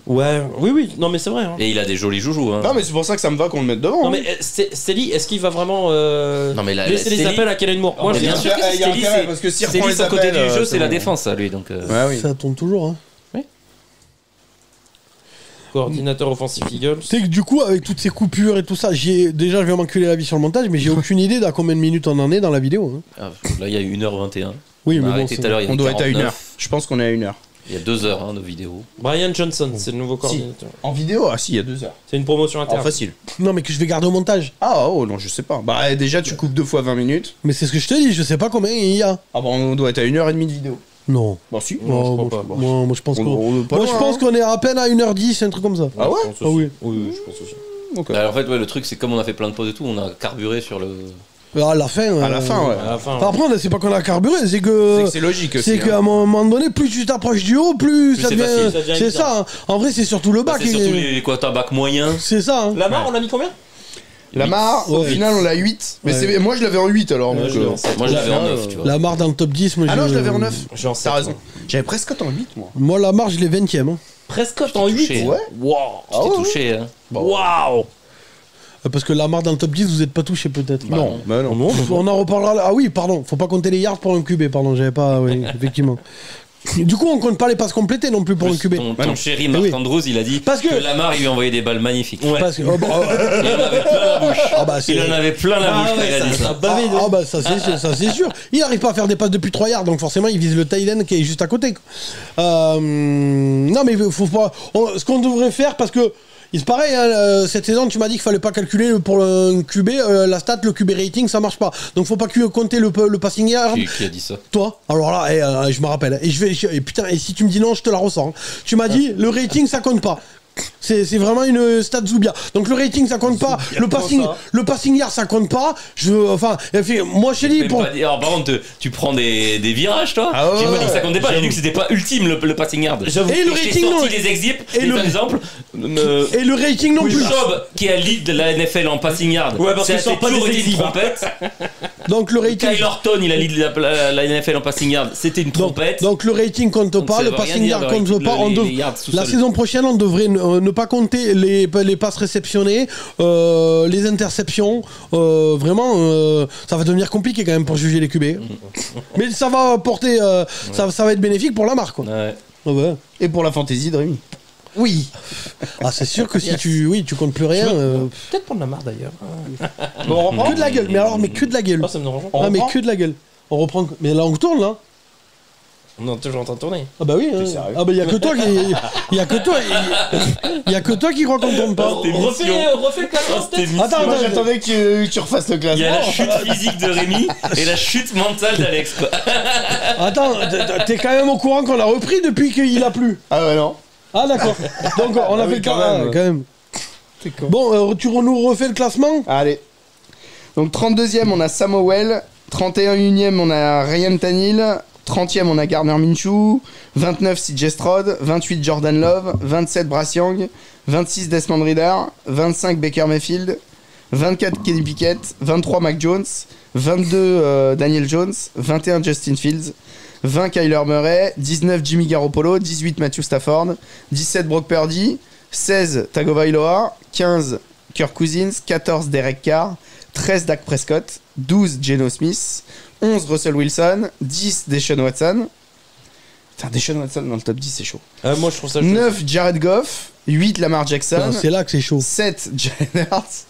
Oui, non, mais c'est vrai. Hein. Et il a des jolis joujoux. Hein. Non, mais c'est pour ça que ça me va qu'on le mette devant. Non, mais Steli, est-ce qu'il va vraiment non, mais laisser les appels à Kellen Moore? Moi, bien sûr que il y a intérêt, parce que s'il reprend les son côté appels, du jeu, c'est la défense, ça, lui. Donc, oui. Ça tourne toujours, hein. Coordinateur offensif Eagles. Tu sais que du coup, avec toutes ces coupures et tout ça, déjà je vais m'enculer la vie sur le montage, mais j'ai aucune idée d'à combien de minutes on en est dans la vidéo. Hein. Là, il y a 1h21. Oui, on mais a bon, arrêté tout à l'heure, il y a on doit être à 49. 1h. Je pense qu'on est à 1h. Il y a 2 heures de vidéo. Brian Johnson, c'est le nouveau coordinateur. En vidéo? Ah si, il y a 2 heures. C'est une promotion interne. Facile. Non, mais que je vais garder au montage. Ah oh non, je sais pas. Bah déjà, tu coupes 2 fois 20 minutes. Mais c'est ce que je te dis, je sais pas combien il y a. Ah bah on doit être à 1h30 de vidéo. Non. Bah si. Non, je crois pas. Moi, je pense je pense qu'on est à peine à 1h10, un truc comme ça. Ah ouais? Ah oui. Oui, je pense aussi. Okay. Alors, en fait, le truc, c'est comme on a fait plein de pauses et tout, on a carburé sur le. À la fin. À la fin, ouais. À la fin. Enfin, après, c'est pas qu'on a carburé, c'est que. C'est logique aussi. C'est qu'à un moment donné, plus tu t'approches du haut, plus ça c'est devient. facile. Ça devient C'est évident. ça. Hein. En vrai, c'est surtout le Bah, bac. c'est surtout les quarterbacks moyens. C'est ça. Hein. Lamar, on l'a mis combien? Lamar, au Ouais. final, on l'a 8. Mais Ouais. moi, je l'avais en 8 alors. Ouais, donc, je l'ai en 7. Moi, je l'avais en 9, tu vois. La marre dans le top 10, moi Ah non, je l'avais en 9. J'ai en 7. T'as raison. J'avais presque en 8, moi. Moi, la marre, je l'ai 20ème. Hein. Presque en 8. touché. Ouais. Waouh. Je t'ai touché. Hein. Waouh. Parce que la marre dans le top 10, vous êtes pas touché peut-être. Non, bah non. On en reparlera. Ah oui, pardon. Faut pas compter les yards pour un QB, pardon. J'avais pas. Oui, effectivement. Du coup, on compte pas les passes complétées non plus pour un QB. Ton chéri Marc Oui. Andrews, il a dit Parce que- Lamar, il lui a envoyé des balles magnifiques. Parce que. Il en avait plein la bouche. Ah bah, c'est- Il en avait plein la bouche quand il a dit ça. Ah bah ça c'est sûr. Il arrive pas à faire des passes depuis 3 yards, donc forcément il vise le tight end qui est juste à côté. Non mais faut pas. Ce qu'on devrait faire, parce que c'est pareil, hein, cette saison tu m'as dit qu'il fallait pas calculer pour un QB la stat, le QB rating, ça marche pas. Donc faut pas compter le passing yard. Qui a dit ça? Toi, alors là, je me rappelle. Et putain, et si tu me dis non, je te la ressens. Hein. Tu m'as dit le rating ça compte pas. C'est vraiment une stat Zoubia. Donc le rating ça compte pas, le passing yard ça compte pas. Moi chez lui pour. Alors par contre, tu prends des virages toi. Ah ouais, J'ai pas dit que ça ouais, comptait pas, j'ai dit que c'était pas ultime le passing yard. Et le je t'ai rating, sorti non. des exemples, Et le- par exemple. Et le rating non plus. Schaub, qui est lead de la NFL en passing yard. Ouais, parce ça qu'il sort a pas toujours des été une exhibs, hein. trompette. Donc le rating. Kyle Orton, il a lead la NFL en passing yard. C'était une trompette. Donc le rating compte pas, ça le veut passing rien dire, yard le compte rating, pas. les yards tout La seul. saison prochaine, on devrait ne pas compter les passes réceptionnées, les interceptions. Vraiment, ça va devenir compliqué quand même pour juger les QB. Mais ça va porter, ça va être bénéfique pour la marque. Quoi. Ouais. Ah ouais. Et pour la fantasy de Rémi. Oui. Ah c'est sûr que si tu comptes plus rien. Peut-être prendre la marre d'ailleurs. Bon, on reprend. Que de la gueule. Mais alors, mais que de la gueule. Oh, ça me dérange pas. Ah mais reprend que de la gueule. On reprend. Mais là on tourne là. On est toujours en train de tourner. Ah bah oui. Hein. sérieux Ah bah y a que toi qui. Y a que toi qui crois qu'on tourne pas. Refais le classement peut-être. Attends, Moi attends, j'attendais que tu refasses le Il y a classement. la chute physique de Rémi et la chute mentale d'Alex. Quoi. Attends, t'es quand même au courant qu'on a repris depuis qu'il a plu. Ah ouais, non. Ah d'accord. Donc on a Ah fait oui, le quand quand même. même. Bon, tu nous refais le classement. Allez. Donc 32e, on a Samuel. 31e, on a Ryan Tannehill. 30e, on a Gardner Minshew. 29, CJ Stroud. 28, Jordan Love. 27, Bryce Young. 26, Desmond Ridder. 25, Baker Mayfield. 24, Kenny Pickett. 23, Mac Jones. 22, Daniel Jones. 21, Justin Fields. 20, Kyler Murray. 19, Jimmy Garoppolo. 18, Matthew Stafford. 17, Brock Purdy. 16, Tagovailoa. 15, Kirk Cousins. 14, Derek Carr. 13, Dak Prescott. 12, Geno Smith. 11, Russell Wilson. 10, Deshaun Watson. Putain, Deshaun Watson dans le top 10, c'est chaud. Moi je trouve ça 9, Jared Goff. 8, Lamar Jackson. Putain, c'est là que c'est chaud. 7, Jalen Hurts.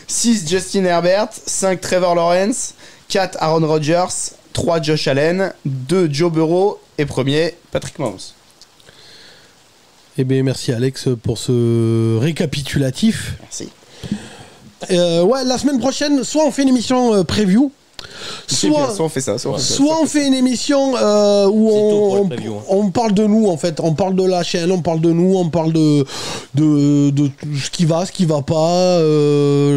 6, Justin Herbert. 5, Trevor Lawrence. 4, Aaron Rodgers. 3, Josh Allen. 2, Joe Burrow. Et premier, Patrick Mahomes. Eh bien, merci Alex pour ce récapitulatif. Merci. Ouais, la semaine prochaine, soit on fait une émission preview, soit on fait ça. Soit on fait une émission où tôt pour le preview, hein. on parle de nous en fait, on parle de la chaîne, on parle de nous, on parle de ce qui va pas,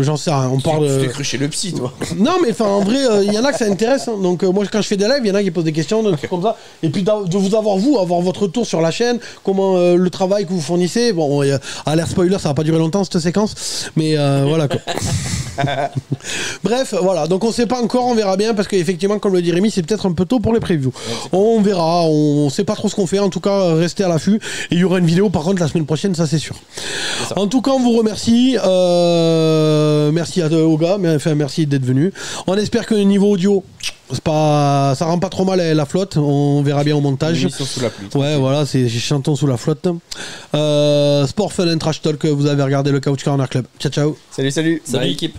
j'en sais rien. On parle. Tu t'es cru chez le psy, toi. Non mais enfin en vrai, il y en a que ça intéresse. Hein. Donc moi quand je fais des lives, il y en a qui posent des questions, des trucs comme ça. Et puis de vous avoir votre retour sur la chaîne, comment le travail que vous fournissez. Bon, à l'air spoiler, ça va pas durer longtemps cette séquence, mais voilà quoi. Bref, voilà. Donc on sait pas encore, on verra bien parce qu'effectivement, comme le dit Rémi, c'est peut-être un peu tôt pour les previews. On verra, on sait pas trop ce qu'on fait. En tout cas, restez à l'affût. Et il y aura une vidéo par contre la semaine prochaine, ça c'est sûr. En tout cas, on vous remercie. Merci aux gars, merci d'être venus. On espère que le niveau audio, ça rend pas trop mal la flotte. On verra bien au montage. Émission sous la pluie. Ouais, voilà, c'est chantons sous la flotte. Sport Fun and Trash Talk. Vous avez regardé le Couch Corner Club. Ciao, ciao. Salut. Salut l'équipe.